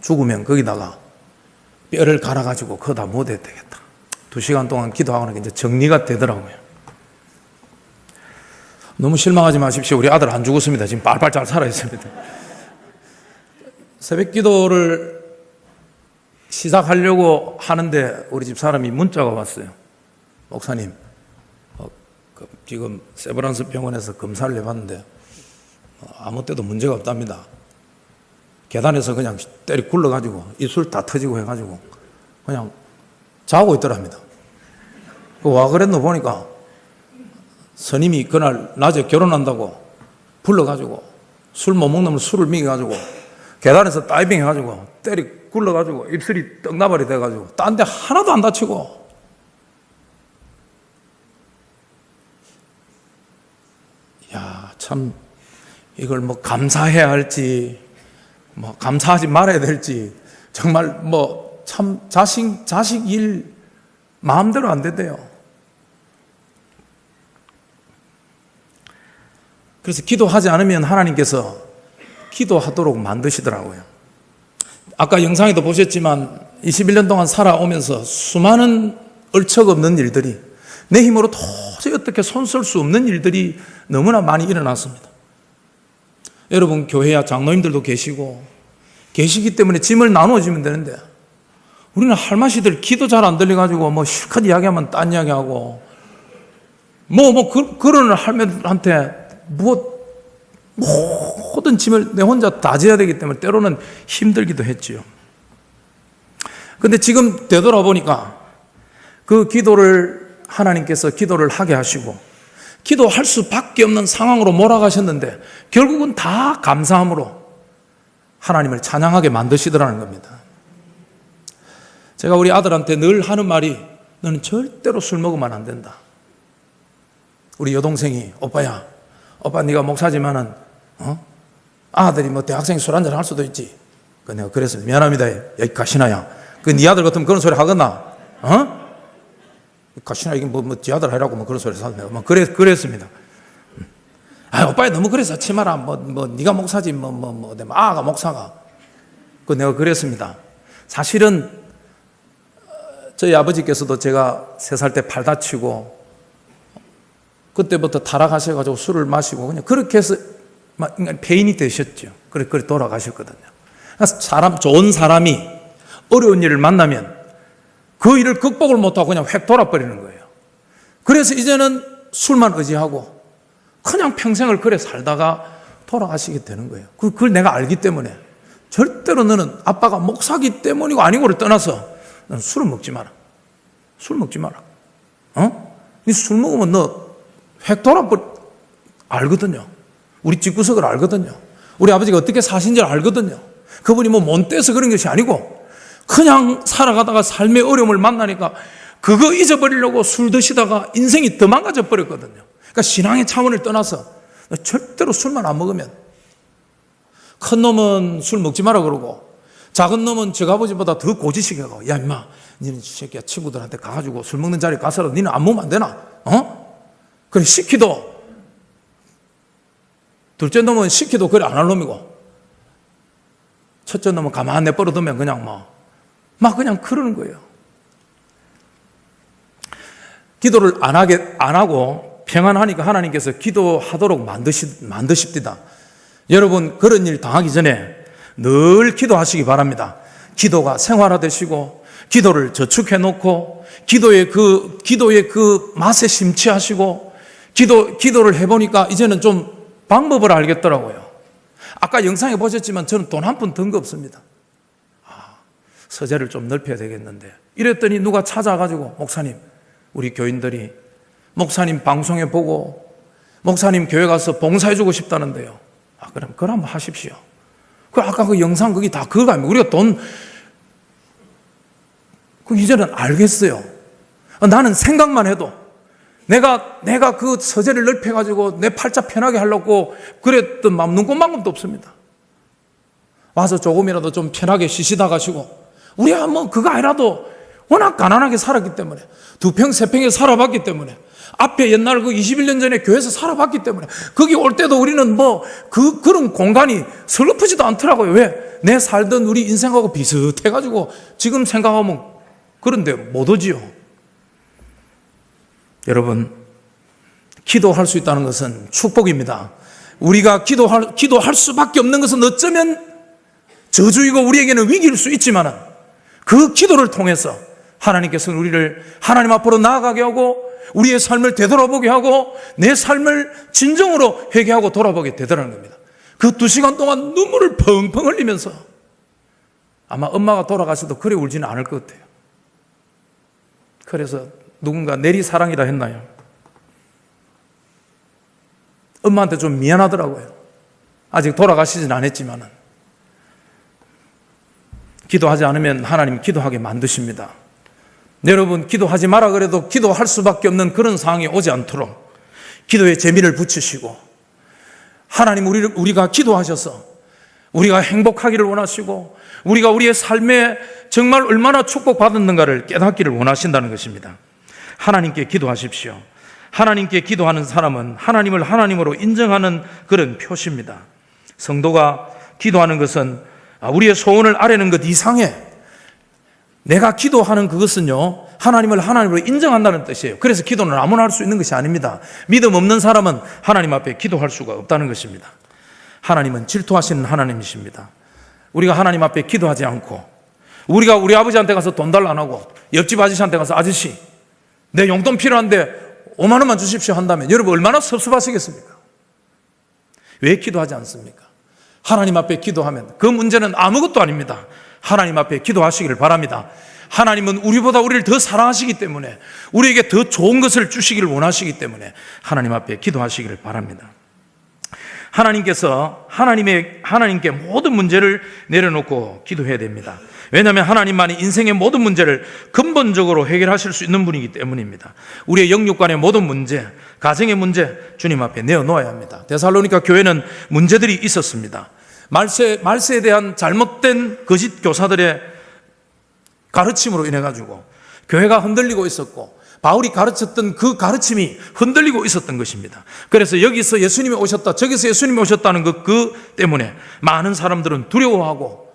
죽으면 거기다가 뼈를 갈아가지고 거기다 묻어야 되겠다. 2시간 동안 기도하고 이제 정리가 되더라고요. 너무 실망하지 마십시오. 우리 아들 안 죽었습니다. 지금 빨빨 잘 살아있습니다. 새벽 기도를 시작하려고 하는데 우리 집 사람이 문자가 왔어요. 목사님, 지금 세브란스 병원에서 검사를 해봤는데 아무 때도 문제가 없답니다. 계단에서 그냥 때리 굴러가지고 입술 다 터지고 해가지고 그냥 자고 있더랍니다. 와 그랬노 보니까 스님이 그날 낮에 결혼한다고 불러가지고 술 못 먹는 술을 먹여가지고 계단에서 다이빙 해가지고 때리 굴러가지고 입술이 떡나발이 돼가지고 딴 데 하나도 안 다치고, 야, 참 이걸 뭐 감사해야 할지 뭐 감사하지 말아야 될지 정말 뭐 참 자식 일 마음대로 안 된대요. 그래서 기도하지 않으면 하나님께서 기도하도록 만드시더라고요. 아까 영상에도 보셨지만 21년 동안 살아오면서 수많은 얼척없는 일들이, 내 힘으로 도저히 어떻게 손쓸 수 없는 일들이 너무나 많이 일어났습니다. 여러분 교회야 장로님들도 계시기 때문에 짐을 나누어지면 되는데 우리는 할마시들 기도 잘 안 들려가지고 뭐 실컷 이야기하면 딴 이야기하고 그런 할매들한테 모든 짐을 내 혼자 다 져야 되기 때문에 때로는 힘들기도 했지요. 근데 지금 되돌아보니까 그 기도를 하나님께서 기도를 하게 하시고 기도할 수밖에 없는 상황으로 몰아가셨는데 결국은 다 감사함으로 하나님을 찬양하게 만드시더라는 겁니다. 제가 우리 아들한테 늘 하는 말이, 너는 절대로 술 먹으면 안 된다. 우리 여동생이 오빠 네가 목사지만은 아들이 뭐 대학생 술 한잔 할 수도 있지. 내가 그래서 미안합니다. 여기 가시나야. 네 아들 같으면 그런 소리 하겠나? 가시나 이게 지 아들 하라고 그런 소리 해서 내가 그랬습니다. 오빠 너무 그래서 하지 마라. 네가 목사지 아가 목사가. 내가 그랬습니다. 사실은 저희 아버지께서도 제가 3살 때 팔 다치고 그때부터 타락하셔가지고 술을 마시고 그냥 그렇게 해서 폐인이 되셨죠. 그래 돌아가셨거든요. 좋은 사람이 어려운 일을 만나면 그 일을 극복을 못하고 그냥 획 돌아버리는 거예요. 그래서 이제는 술만 의지하고 그냥 평생을 그래 살다가 돌아가시게 되는 거예요. 그걸 내가 알기 때문에 절대로 너는 아빠가 목사기 때문이고 아니고를 떠나서 너는 술을 먹지 마라. 술 먹지 마라. 니 술 먹으면 너 획 돌아버려. 알거든요. 우리 집구석을 알거든요. 우리 아버지가 어떻게 사신 줄 알거든요. 그분이 뭐 못돼서 그런 것이 아니고 그냥 살아가다가 삶의 어려움을 만나니까 그거 잊어버리려고 술 드시다가 인생이 더 망가져 버렸거든요. 그러니까 신앙의 차원을 떠나서 절대로 술만 안 먹으면, 큰 놈은 술 먹지 마라 그러고 작은 놈은 저 아버지보다 더 고지식해 가고, 야 임마 니는 새끼야 친구들한테 가가지고 술 먹는 자리에 가서라도 니는 안 먹으면 안 되나? 그래 시키도, 둘째 놈은 시키도 그래 안 할 놈이고 첫째 놈은 가만히 내버려두면 그냥 막 그냥 그러는 거예요. 기도를 안 하고 평안하니까 하나님께서 기도하도록 만드십니다. 여러분 그런 일 당하기 전에 늘 기도하시기 바랍니다. 기도가 생활화되시고 기도를 저축해 놓고 기도의 그 맛에 심취하시고 기도를 해보니까 이제는 좀 방법을 알겠더라고요. 아까 영상에 보셨지만 저는 돈 한 푼 든 거 없습니다. 서재를 좀 넓혀야 되겠는데 이랬더니 누가 찾아가지고, 목사님 우리 교인들이 목사님 방송에 보고 목사님 교회 가서 봉사해주고 싶다는데요. 그럼 그걸 한번 하십시오. 아까 그 영상 그게 다 그거 아닙니까? 우리가 이제는 알겠어요. 나는 생각만 해도 내가 그 서재를 넓혀가지고 내 팔자 편하게 하려고 그랬던 마음 눈꽃만큼도 없습니다. 와서 조금이라도 좀 편하게 쉬시다 가시고, 우리가 그거 아니라도 워낙 가난하게 살았기 때문에, 2평, 3평에 살아봤기 때문에, 앞에 옛날 그 21년 전에 교회에서 살아봤기 때문에, 거기 올 때도 우리는 그런 공간이 서글프지도 않더라고요. 왜? 내 살던 우리 인생하고 비슷해가지고 지금 생각하면 그런데 못 오지요. 여러분, 기도할 수 있다는 것은 축복입니다. 우리가 기도할 수밖에 없는 것은 어쩌면 저주이고 우리에게는 위기일 수 있지만, 그 기도를 통해서 하나님께서는 우리를 하나님 앞으로 나아가게 하고 우리의 삶을 되돌아보게 하고 내 삶을 진정으로 회개하고 돌아보게 되더라는 겁니다. 그 2시간 동안 눈물을 펑펑 흘리면서 아마 엄마가 돌아가셔도 그래 울지는 않을 것 같아요. 그래서 누군가 내리사랑이라 했나요? 엄마한테 좀 미안하더라고요. 아직 돌아가시진 않았지만은. 기도하지 않으면 하나님 기도하게 만드십니다. 여러분, 기도하지 마라 그래도 기도할 수밖에 없는 그런 상황이 오지 않도록 기도에 재미를 붙이시고, 하나님 우리가 기도하셔서 우리가 행복하기를 원하시고 우리가 우리의 삶에 정말 얼마나 축복받았는가를 깨닫기를 원하신다는 것입니다. 하나님께 기도하십시오. 하나님께 기도하는 사람은 하나님을 하나님으로 인정하는 그런 표시입니다. 성도가 기도하는 것은 우리의 소원을 아뢰는 것 이상에, 내가 기도하는 그것은요, 하나님을 하나님으로 인정한다는 뜻이에요. 그래서 기도는 아무나 할 수 있는 것이 아닙니다. 믿음 없는 사람은 하나님 앞에 기도할 수가 없다는 것입니다. 하나님은 질투하시는 하나님이십니다. 우리가 하나님 앞에 기도하지 않고 우리가 우리 아버지한테 가서 돈 달라 안 하고 옆집 아저씨한테 가서 아저씨 내 용돈 필요한데 5만 원만 주십시오 한다면 여러분 얼마나 섭섭하시겠습니까? 왜 기도하지 않습니까? 하나님 앞에 기도하면 그 문제는 아무것도 아닙니다. 하나님 앞에 기도하시기를 바랍니다. 하나님은 우리를 더 사랑하시기 때문에, 우리에게 더 좋은 것을 주시기를 원하시기 때문에 하나님 앞에 기도하시기를 바랍니다. 하나님께서 하나님께 모든 문제를 내려놓고 기도해야 됩니다. 왜냐하면 하나님만이 인생의 모든 문제를 근본적으로 해결하실 수 있는 분이기 때문입니다. 우리의 영육간의 모든 문제, 가정의 문제 주님 앞에 내어놓아야 합니다. 데살로니가 교회는 문제들이 있었습니다. 말세에 대한 잘못된 거짓 교사들의 가르침으로 인해 가지고 교회가 흔들리고 있었고, 바울이 가르쳤던 그 가르침이 흔들리고 있었던 것입니다. 그래서 여기서 예수님이 오셨다, 저기서 예수님이 오셨다는 그 때문에 많은 사람들은 두려워하고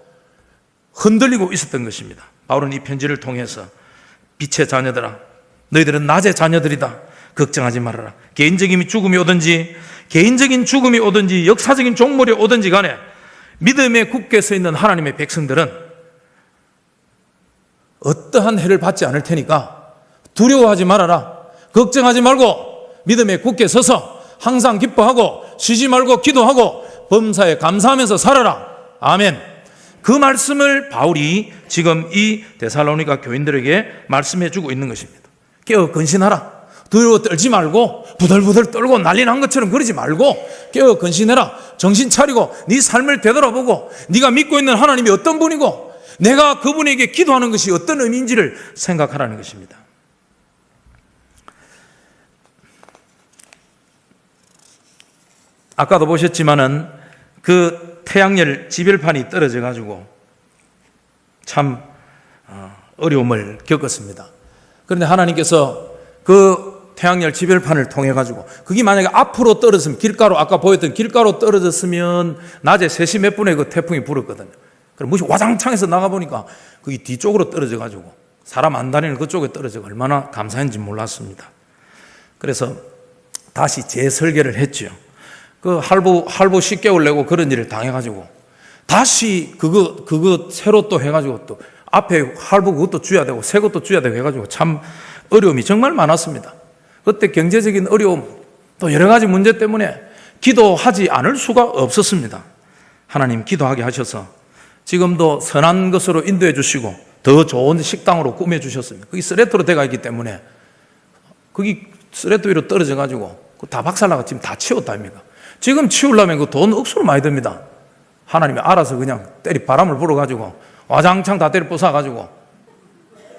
흔들리고 있었던 것입니다. 바울은 이 편지를 통해서 빛의 자녀들아, 너희들은 낮의 자녀들이다. 걱정하지 말아라. 개인적인 죽음이 오든지 역사적인 종말이 오든지 간에 믿음에 굳게 서 있는 하나님의 백성들은 어떠한 해를 받지 않을 테니까 두려워하지 말아라. 걱정하지 말고 믿음에 굳게 서서 항상 기뻐하고 쉬지 말고 기도하고 범사에 감사하면서 살아라. 아멘. 그 말씀을 바울이 지금 이 데살로니가 교인들에게 말씀해 주고 있는 것입니다. 깨어 근신하라. 두려워 떨지 말고 부들부들 떨고 난리 난 것처럼 그러지 말고 깨어 근신해라. 정신 차리고 네 삶을 되돌아보고 네가 믿고 있는 하나님이 어떤 분이고 내가 그분에게 기도하는 것이 어떤 의미인지를 생각하라는 것입니다. 아까도 보셨지만은 그 태양열 지별판이 떨어져 가지고 참 어려움을 겪었습니다. 그런데 하나님께서 그 태양열 지별판을 통해 가지고 그게 만약에 앞으로 떨어졌으면 길가로 아까 보였던 길가로 떨어졌으면 낮에 3시 몇 분에 그 태풍이 불었거든요. 그럼 무시 와장창에서 나가보니까 그게 뒤쪽으로 떨어져 가지고 사람 안 다니는 그쪽에 떨어져 얼마나 감사한지 몰랐습니다. 그래서 다시 재설계를 했죠. 그 할부 10개월 내고 그런 일을 당해가지고 다시 그거 새로 또 해가지고 또 앞에 할부 그것도 줘야 되고 새 것도 줘야 되고 해가지고 참 어려움이 정말 많았습니다. 그때 경제적인 어려움 또 여러 가지 문제 때문에 기도하지 않을 수가 없었습니다. 하나님 기도하게 하셔서 지금도 선한 것으로 인도해 주시고 더 좋은 식당으로 꾸며 주셨습니다. 그게 쓰레트로 돼가 있기 때문에 그게 쓰레트 위로 떨어져 가지고 다 박살나가 지금 다 치웠다 아닙니까? 지금 치우려면 그 돈 억수로 많이 듭니다. 하나님이 알아서 그냥 바람을 불어가지고 와장창 다 때려 부숴가지고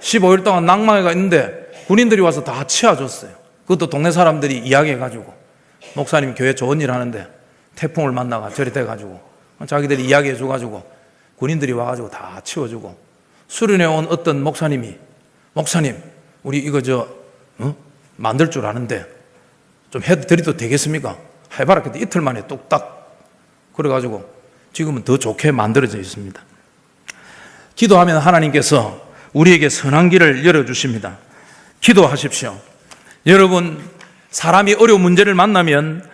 15일 동안 낭망회가 있는데 군인들이 와서 다 치워줬어요. 그것도 동네 사람들이 이야기해가지고 목사님 교회 좋은 일 하는데 태풍을 만나가 저리 돼가지고 자기들이 이야기해줘가지고 군인들이 와가지고 다 치워주고 수련회 온 어떤 목사님 우리 이거 만들 줄 아는데 좀 해드려도 되겠습니까? 해봐라 했더니 이틀 만에 뚝딱 그래가지고 지금은 더 좋게 만들어져 있습니다. 기도하면 하나님께서 우리에게 선한 길을 열어주십니다. 기도하십시오. 여러분 사람이 어려운 문제를 만나면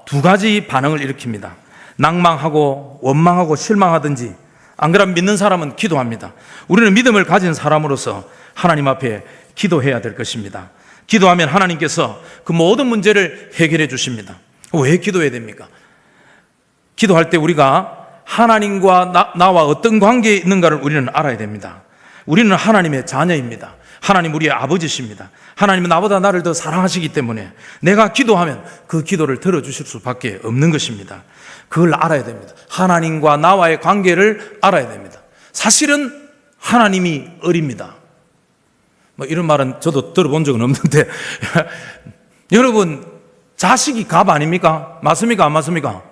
두 가지 반응을 일으킵니다. 낭망하고 원망하고 실망하든지 안 그러면 믿는 사람은 기도합니다. 우리는 믿음을 가진 사람으로서 하나님 앞에 기도해야 될 것입니다. 기도하면 하나님께서 그 모든 문제를 해결해 주십니다. 왜 기도해야 됩니까? 기도할 때 우리가 하나님과 나와 어떤 관계에 있는가를 우리는 알아야 됩니다. 우리는 하나님의 자녀입니다. 하나님 우리의 아버지십니다. 하나님은 나보다 나를 더 사랑하시기 때문에 내가 기도하면 그 기도를 들어주실 수밖에 없는 것입니다. 그걸 알아야 됩니다. 하나님과 나와의 관계를 알아야 됩니다. 사실은 하나님이 어립니다. 이런 말은 저도 들어본 적은 없는데 여러분 자식이 갑 아닙니까? 맞습니까? 안 맞습니까?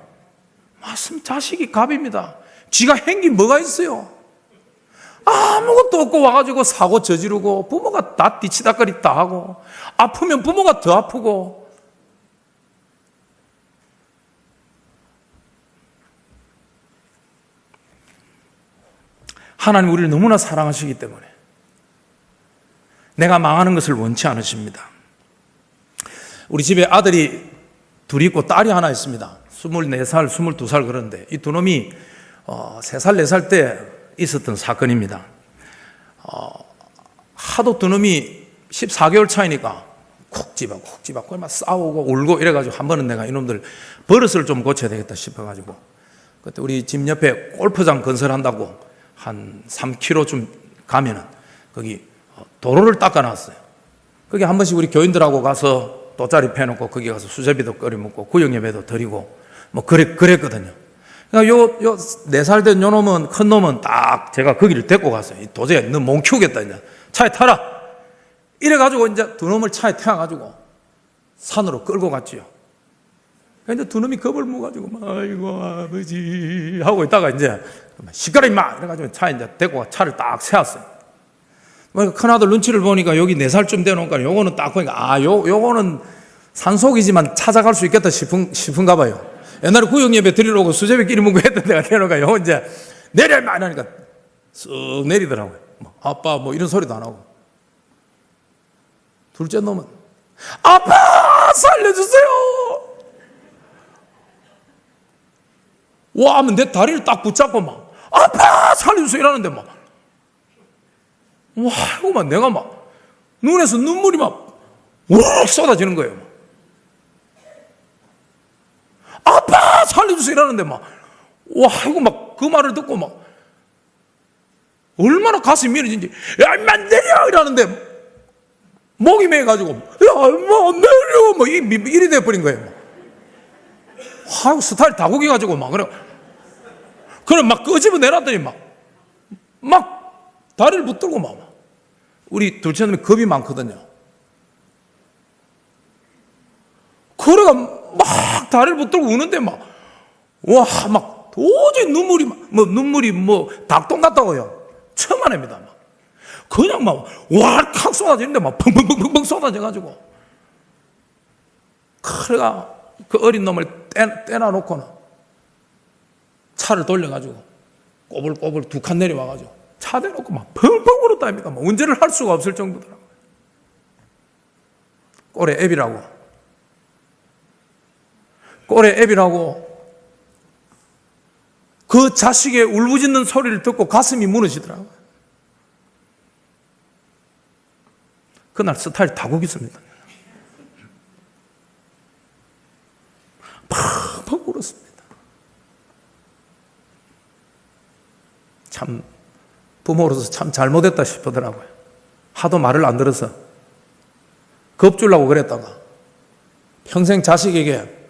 맞습니다. 자식이 갑입니다. 지가 행기 뭐가 있어요? 아무것도 없고 와가지고 사고 저지르고 부모가 다 뒤치다거리 다 하고 아프면 부모가 더 아프고 하나님 우리를 너무나 사랑하시기 때문에 내가 망하는 것을 원치 않으십니다. 우리 집에 아들이 둘이 있고 딸이 하나 있습니다. 24살, 22살 그런데 이 두 놈이 3살, 4살 때 있었던 사건입니다. 하도 두 놈이 14개월 차이니까 콕 집어고 막 싸우고 울고 이래가지고 한 번은 내가 이놈들 버릇을 좀 고쳐야 되겠다 싶어가지고 그때 우리 집 옆에 골프장 건설한다고 한 3km쯤 가면은 거기 도로를 닦아놨어요. 거기 한 번씩 우리 교인들하고 가서 돗자리 펴놓고 거기 가서 수제비도 끓여 먹고 구역예배도 드리고 그랬거든요. 그러니까 요 4살 된 요 놈은 큰 놈은 딱 제가 거기를 데리고 갔어요. 도저히 너 못 키우겠다 이제 차에 타라. 이래가지고 이제 두 놈을 차에 태워가지고 산으로 끌고 갔지요. 근데 두 놈이 겁을 먹어가지고 아이고 아버지 하고 있다가 이제 시끄러 임마 이래가지고 차에 이제 데리고 차를 딱 세웠어요. 큰아들 눈치를 보니까 여기 4살쯤 되놓으니까 요거는 딱 보니까 요거는 산속이지만 찾아갈 수 있겠다 싶은가 봐요. 옛날에 구역예배 드리러 오고 수제비 끼리 먹고 했던 데가 되놓으니까 요거 이제 내려 임마 이러니까 쓱 내리더라고요. 아빠 이런 소리도 안 하고 둘째 놈은 아빠 살려주세요. 와 하면 내 다리를 딱 붙잡고 막 아빠 살려주세요 이러는데 막 와 하고 막 내가 막 눈에서 눈물이 막 우르르 쏟아지는 거예요. 아빠 살려주세요 이러는데 막 와 하고 막 그 말을 듣고 막 얼마나 가슴이 미어진지 야 임마 내려 이러는데 목이 메가지고 야 임마 내려 뭐 이리 돼버린 거예요. 하고 스타일 다 구겨가지고 막 그래 막 끄집어 내놨더니 막 다리를 붙들고 막 우리 둘째 놈이 겁이 많거든요. 그래가 막 다리를 붙들고 우는데 막 도저히 눈물이 닭똥 같다고요. 천만입니다. 막 그냥 막 왈칵 쏟아지는데 막 펑펑펑펑 쏟아져가지고 그래가 그 어린 놈을 떼놔놓고는 차를 돌려가지고 꼬불꼬불 두 칸 내려와가지고 차 대놓고 막 펑펑 울었답니다. 막 운전을 할 수가 없을 정도더라고요. 꼴의 애비라고 그 자식의 울부짖는 소리를 듣고 가슴이 무너지더라고요. 그날 스타일 다 구겼습니다. 팍팍 울었습니다. 참 부모로서 참 잘못했다 싶더라고요. 하도 말을 안 들어서 겁주려고 그랬다가 평생 자식에게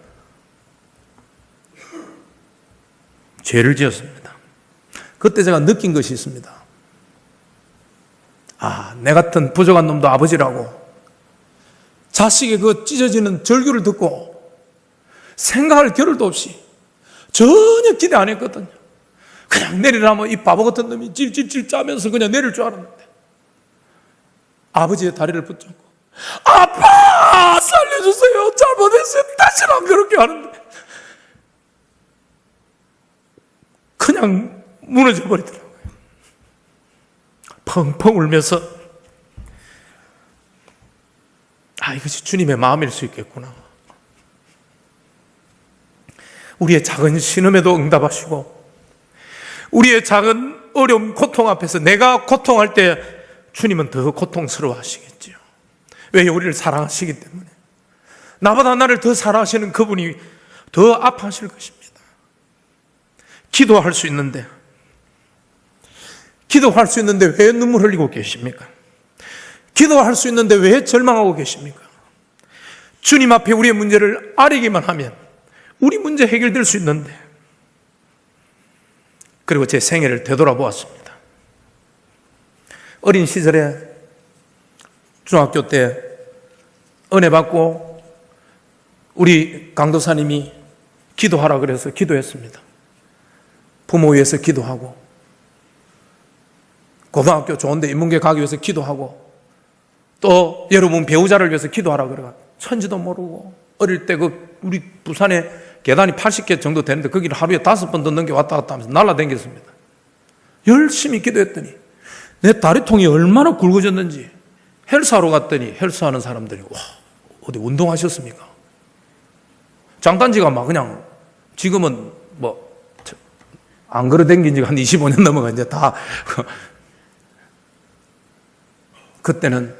죄를 지었습니다. 그때 제가 느낀 것이 있습니다. 내 같은 부족한 놈도 아버지라고 자식의 그 찢어지는 절규를 듣고 생각할 겨를도 없이 전혀 기대 안 했거든요. 그냥 내리라면 이 바보 같은 놈이 찔찔찔 짜면서 그냥 내릴 줄 알았는데 아버지의 다리를 붙잡고 아빠 살려주세요 잘못했어요 다시는 안 그렇게 하는데 그냥 무너져 버리더라고요. 펑펑 울면서 이것이 주님의 마음일 수 있겠구나. 우리의 작은 신음에도 응답하시고 우리의 작은 어려움, 고통 앞에서 내가 고통할 때 주님은 더 고통스러워 하시겠지요. 왜? 우리를 사랑하시기 때문에. 나보다 나를 더 사랑하시는 그분이 더 아파하실 것입니다. 기도할 수 있는데 왜 눈물 흘리고 계십니까? 기도할 수 있는데 왜 절망하고 계십니까? 주님 앞에 우리의 문제를 아뢰기만 하면 우리 문제 해결될 수 있는데. 그리고 제 생애를 되돌아보았습니다. 어린 시절에 중학교 때 은혜 받고 우리 강도사님이 기도하라 그래서 기도했습니다. 부모 위해서 기도하고 고등학교 좋은데 인문계 가기 위해서 기도하고 또 여러분 배우자를 위해서 기도하라 그래가 천지도 모르고 어릴 때 우리 부산에 계단이 80개 정도 되는데 거기를 하루에 5번 더 넘겨 왔다 갔다 하면서 날라다녔습니다. 열심히 기도했더니 내 다리통이 얼마나 굵어졌는지 헬스하러 갔더니 헬스하는 사람들이 어디 운동하셨습니까? 장단지가 막 그냥 지금은 안 걸어 댕긴 지가 한 25년 넘어가 이제 다 그때는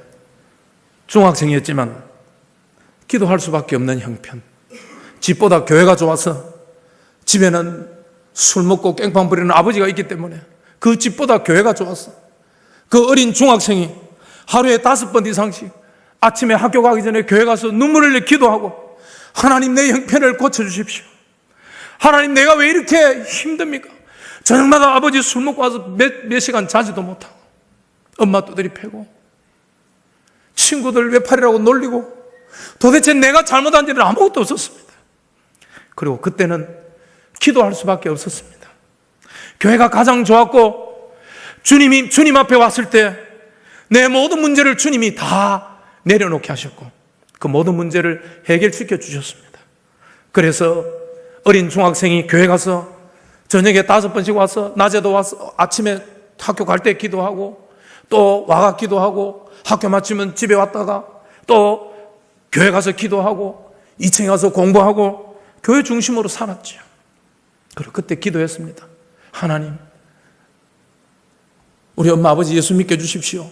중학생이었지만 기도할 수밖에 없는 형편. 집보다 교회가 좋아서 집에는 술 먹고 깽판 부리는 아버지가 있기 때문에 그 집보다 교회가 좋았어. 그 어린 중학생이 하루에 5번 이상씩 아침에 학교 가기 전에 교회 가서 눈물을 흘려 기도하고 하나님 내 형편을 고쳐주십시오. 하나님 내가 왜 이렇게 힘듭니까? 저녁마다 아버지 술 먹고 와서 몇 시간 자지도 못하고 엄마 두드리 패고 친구들 외팔이라고 놀리고 도대체 내가 잘못한 일은 아무것도 없었습니다. 그리고 그때는 기도할 수밖에 없었습니다. 교회가 가장 좋았고 주님 앞에 왔을 때 내 모든 문제를 주님이 다 내려놓게 하셨고 그 모든 문제를 해결시켜 주셨습니다. 그래서 어린 중학생이 교회 가서 저녁에 5번씩 와서 낮에도 와서 아침에 학교 갈 때 기도하고 또 와가 기도하고 학교 마치면 집에 왔다가 또 교회 가서 기도하고 2층에 가서 공부하고 교회 중심으로 살았죠. 그리고 그때 기도했습니다. 하나님, 우리 엄마 아버지 예수 믿게 해주십시오.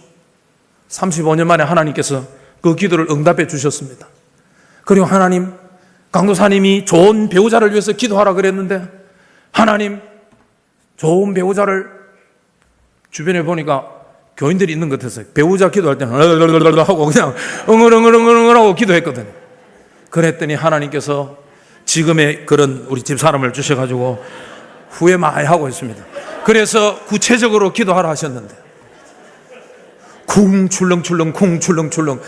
35년 만에 하나님께서 그 기도를 응답해 주셨습니다. 그리고 하나님, 강도사님이 좋은 배우자를 위해서 기도하라 그랬는데 하나님, 좋은 배우자를 주변에 보니까 교인들이 있는 것 같아서 배우자 기도할 때는 하고 그냥 응얼응얼응얼 하고 기도했거든요. 그랬더니 하나님께서 지금의 그런 우리 집사람을 주셔가지고 후회 많이 하고 있습니다. 그래서 구체적으로 기도하라 하셨는데 쿵 출렁출렁 쿵 출렁출렁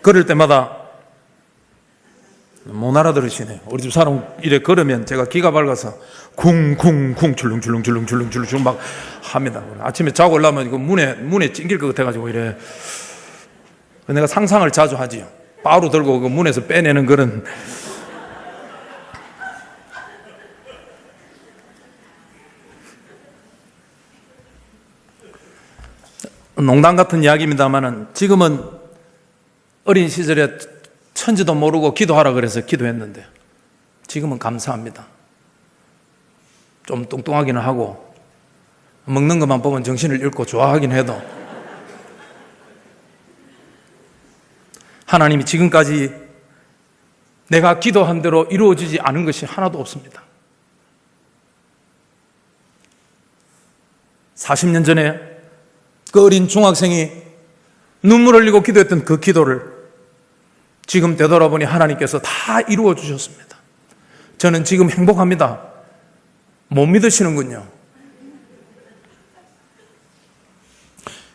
그럴 때마다 못 알아들으시네요. 우리 집 사람 이래 걸으면 제가 기가 밝아서 쿵쿵쿵 출렁출렁 막 합니다. 아침에 자고 올라면 이거 문에 찡길 것 같아가지고 이래. 내가 상상을 자주 하지요. 바로 들고 그 문에서 빼내는 그런. 농담 같은 이야기입니다만은 지금은 어린 시절에 천지도 모르고 기도하라 그래서 기도했는데 지금은 감사합니다. 좀 뚱뚱하기는 하고 먹는 것만 보면 정신을 잃고 좋아하긴 해도 하나님이 지금까지 내가 기도한 대로 이루어지지 않은 것이 하나도 없습니다. 40년 전에 그 어린 중학생이 눈물 흘리고 기도했던 그 기도를 지금 되돌아보니 하나님께서 다 이루어 주셨습니다. 저는 지금 행복합니다. 못 믿으시는군요.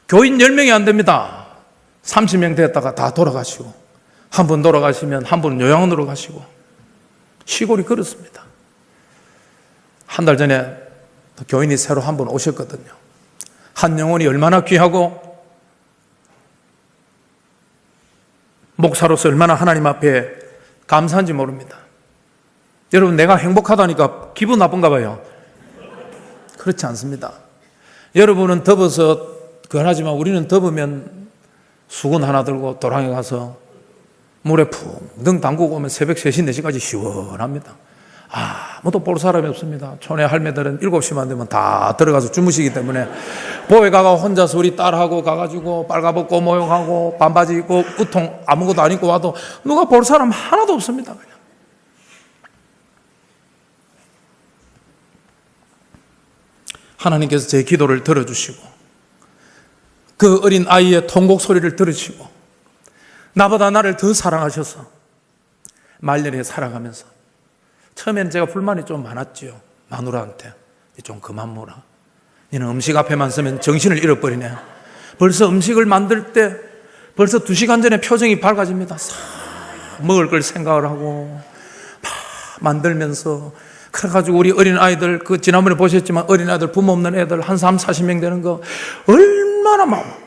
교인 10명이 안 됩니다. 30명 됐다가 다 돌아가시고 한 분 돌아가시면 한 분은 요양원으로 가시고 시골이 그렇습니다. 한 달 전에 교인이 새로 한 분 오셨거든요. 한 영혼이 얼마나 귀하고 목사로서 얼마나 하나님 앞에 감사한지 모릅니다. 여러분, 내가 행복하다니까 기분 나쁜가 봐요. 그렇지 않습니다. 여러분은 더워서 그하지만 우리는 더우면 수건 하나 들고 도랑에 가서 물에 푹 담그고 오면 새벽 3시, 4시까지 시원합니다. 아무도 볼 사람이 없습니다. 촌에 할매들은 7시만 되면 다 들어가서 주무시기 때문에 보에 가가 혼자서 우리 딸하고 가가지고 빨가벗고 모욕하고 반바지 입고 우통 아무것도 안 입고 와도 누가 볼 사람 하나도 없습니다. 그냥. 하나님께서 제 기도를 들어주시고 그 어린 아이의 통곡 소리를 들으시고 나보다 나를 더 사랑하셔서 말년에 살아가면서 처음에는 제가 불만이 좀 많았지요. 마누라한테 좀 그만 먹어라. 너는 음식 앞에만 서면 정신을 잃어버리네. 벌써 음식을 만들 때 벌써 2시간 전에 표정이 밝아집니다. 싹 먹을 걸 생각을 하고 막 만들면서 그래가지고 우리 어린아이들 그 지난번에 보셨지만 어린아이들 부모 없는 애들 한 40명 되는 거 얼마나 막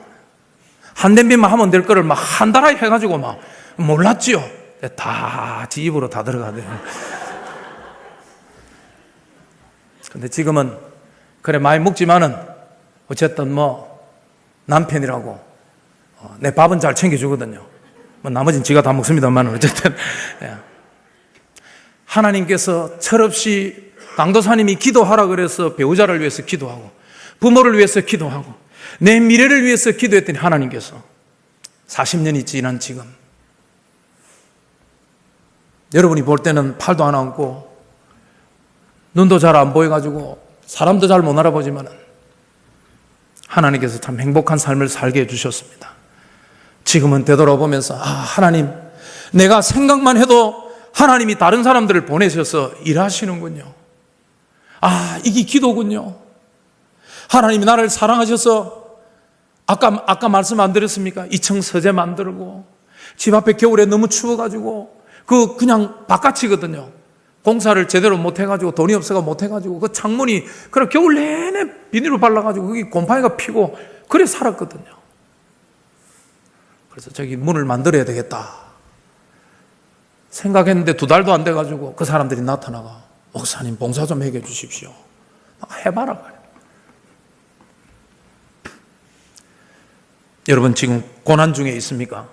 한 냄비만 하면 될 거를 막 한 달에 해가지고 막 몰랐지요. 다 지 입으로 다 들어가대요. 근데 지금은 그래 많이 먹지만은 어쨌든 뭐 남편이라고 내 밥은 잘 챙겨주거든요. 뭐 나머지는 지가 다 먹습니다만 어쨌든 하나님께서 철없이 강도사님이 기도하라 그래서 배우자를 위해서 기도하고 부모를 위해서 기도하고 내 미래를 위해서 기도했더니 하나님께서 40년이 지난 지금 여러분이 볼 때는 팔도 안 안고 눈도 잘 안 보여가지고 사람도 잘 못 알아보지만 하나님께서 참 행복한 삶을 살게 해주셨습니다. 지금은 되돌아보면서 하나님, 내가 생각만 해도 하나님이 다른 사람들을 보내셔서 일하시는군요. 이게 기도군요. 하나님이 나를 사랑하셔서 아까 말씀 안 드렸습니까? 2층 서재 만들고 집 앞에 겨울에 너무 추워가지고 그냥 바깥이거든요. 공사를 제대로 못 해가지고 돈이 없어가 못 해가지고 그 창문이 그래 겨울 내내 비닐로 발라가지고 거기 곰팡이가 피고 그래 살았거든요. 그래서 저기 문을 만들어야 되겠다 생각했는데 2달도 안 돼가지고 그 사람들이 나타나가 목사님 봉사 좀 해결해 주십시오. 해봐라. 여러분 지금 고난 중에 있습니까?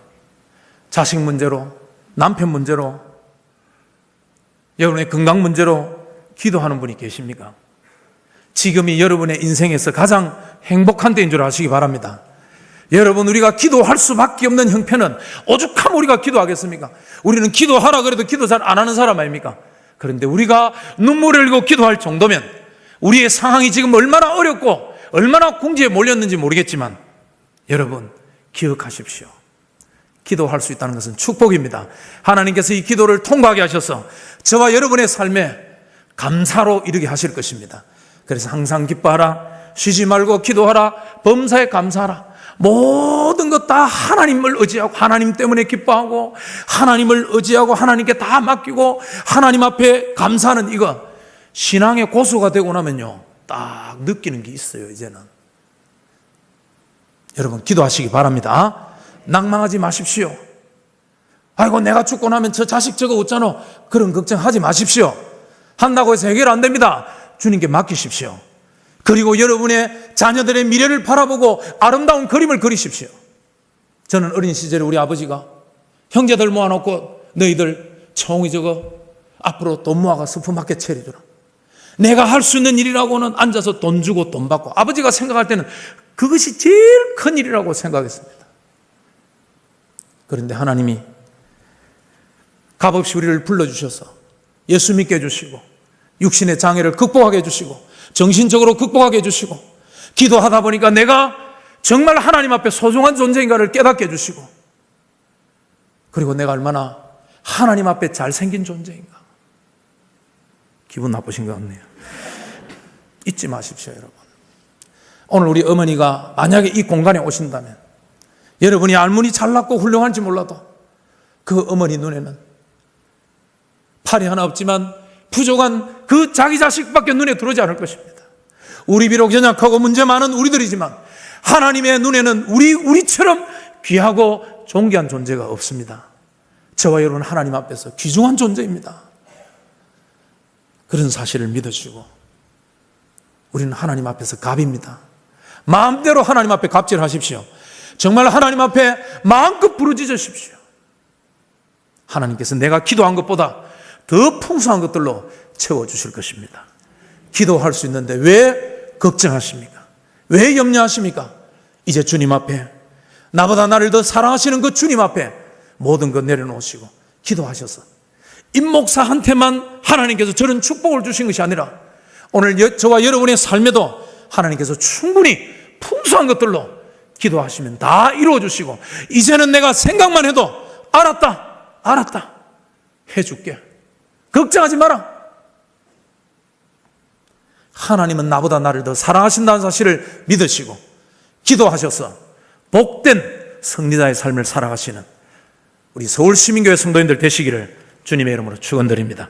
자식 문제로, 남편 문제로, 여러분의 건강 문제로 기도하는 분이 계십니까? 지금이 여러분의 인생에서 가장 행복한 때인 줄 아시기 바랍니다. 여러분, 우리가 기도할 수밖에 없는 형편은 오죽하면 우리가 기도하겠습니까? 우리는 기도하라 그래도 기도 잘 안 하는 사람 아닙니까? 그런데 우리가 눈물을 흘리고 기도할 정도면 우리의 상황이 지금 얼마나 어렵고 얼마나 궁지에 몰렸는지 모르겠지만 여러분, 기억하십시오. 기도할 수 있다는 것은 축복입니다. 하나님께서 이 기도를 통과하게 하셔서 저와 여러분의 삶에 감사로 이르게 하실 것입니다. 그래서 항상 기뻐하라, 쉬지 말고 기도하라, 범사에 감사하라. 모든 것 다 하나님을 의지하고 하나님 때문에 기뻐하고 하나님을 의지하고 하나님께 다 맡기고 하나님 앞에 감사하는 이거, 신앙의 고수가 되고 나면요 딱 느끼는 게 있어요. 이제는 여러분, 기도하시기 바랍니다. 낭망하지 마십시오. 아이고, 내가 죽고 나면 저 자식 저거 없잖아, 그런 걱정하지 마십시오. 한다고 해서 해결 안 됩니다. 주님께 맡기십시오. 그리고 여러분의 자녀들의 미래를 바라보고 아름다운 그림을 그리십시오. 저는 어린 시절에 우리 아버지가 형제들 모아놓고 너희들 총이 저거 앞으로 돈 모아가 슈퍼마켓 차려주라. 내가 할 수 있는 일이라고는 앉아서 돈 주고 돈 받고, 아버지가 생각할 때는 그것이 제일 큰 일이라고 생각했습니다. 그런데 하나님이 값없이 우리를 불러주셔서 예수 믿게 해주시고 육신의 장애를 극복하게 해주시고 정신적으로 극복하게 해주시고 기도하다 보니까 내가 정말 하나님 앞에 소중한 존재인가를 깨닫게 해주시고, 그리고 내가 얼마나 하나님 앞에 잘생긴 존재인가. 기분 나쁘신 것 같네요. 잊지 마십시오, 여러분. 오늘 우리 어머니가 만약에 이 공간에 오신다면 여러분이 아무리 잘났고 훌륭한지 몰라도 그 어머니 눈에는 팔이 하나 없지만 부족한 그 자기 자식밖에 눈에 들어오지 않을 것입니다. 우리 비록 연약하고 문제 많은 우리들이지만 하나님의 눈에는 우리처럼 귀하고 존귀한 존재가 없습니다. 저와 여러분 하나님 앞에서 귀중한 존재입니다. 그런 사실을 믿으시고 우리는 하나님 앞에서 갑입니다. 마음대로 하나님 앞에 갑질하십시오. 정말 하나님 앞에 마음껏 부르짖으십시오. 하나님께서 내가 기도한 것보다 더 풍성한 것들로 채워주실 것입니다. 기도할 수 있는데 왜 걱정하십니까? 왜 염려하십니까? 이제 주님 앞에, 나보다 나를 더 사랑하시는 그 주님 앞에 모든 것 내려놓으시고 기도하셔서, 임목사한테만 하나님께서 저런 축복을 주신 것이 아니라 오늘 저와 여러분의 삶에도 하나님께서 충분히 풍성한 것들로 기도하시면 다 이루어주시고, 이제는 내가 생각만 해도 알았다 해줄게, 걱정하지 마라. 하나님은 나보다 나를 더 사랑하신다는 사실을 믿으시고 기도하셔서 복된 승리자의 삶을 살아가시는 우리 서울시민교회 성도님들 되시기를 주님의 이름으로 축원드립니다.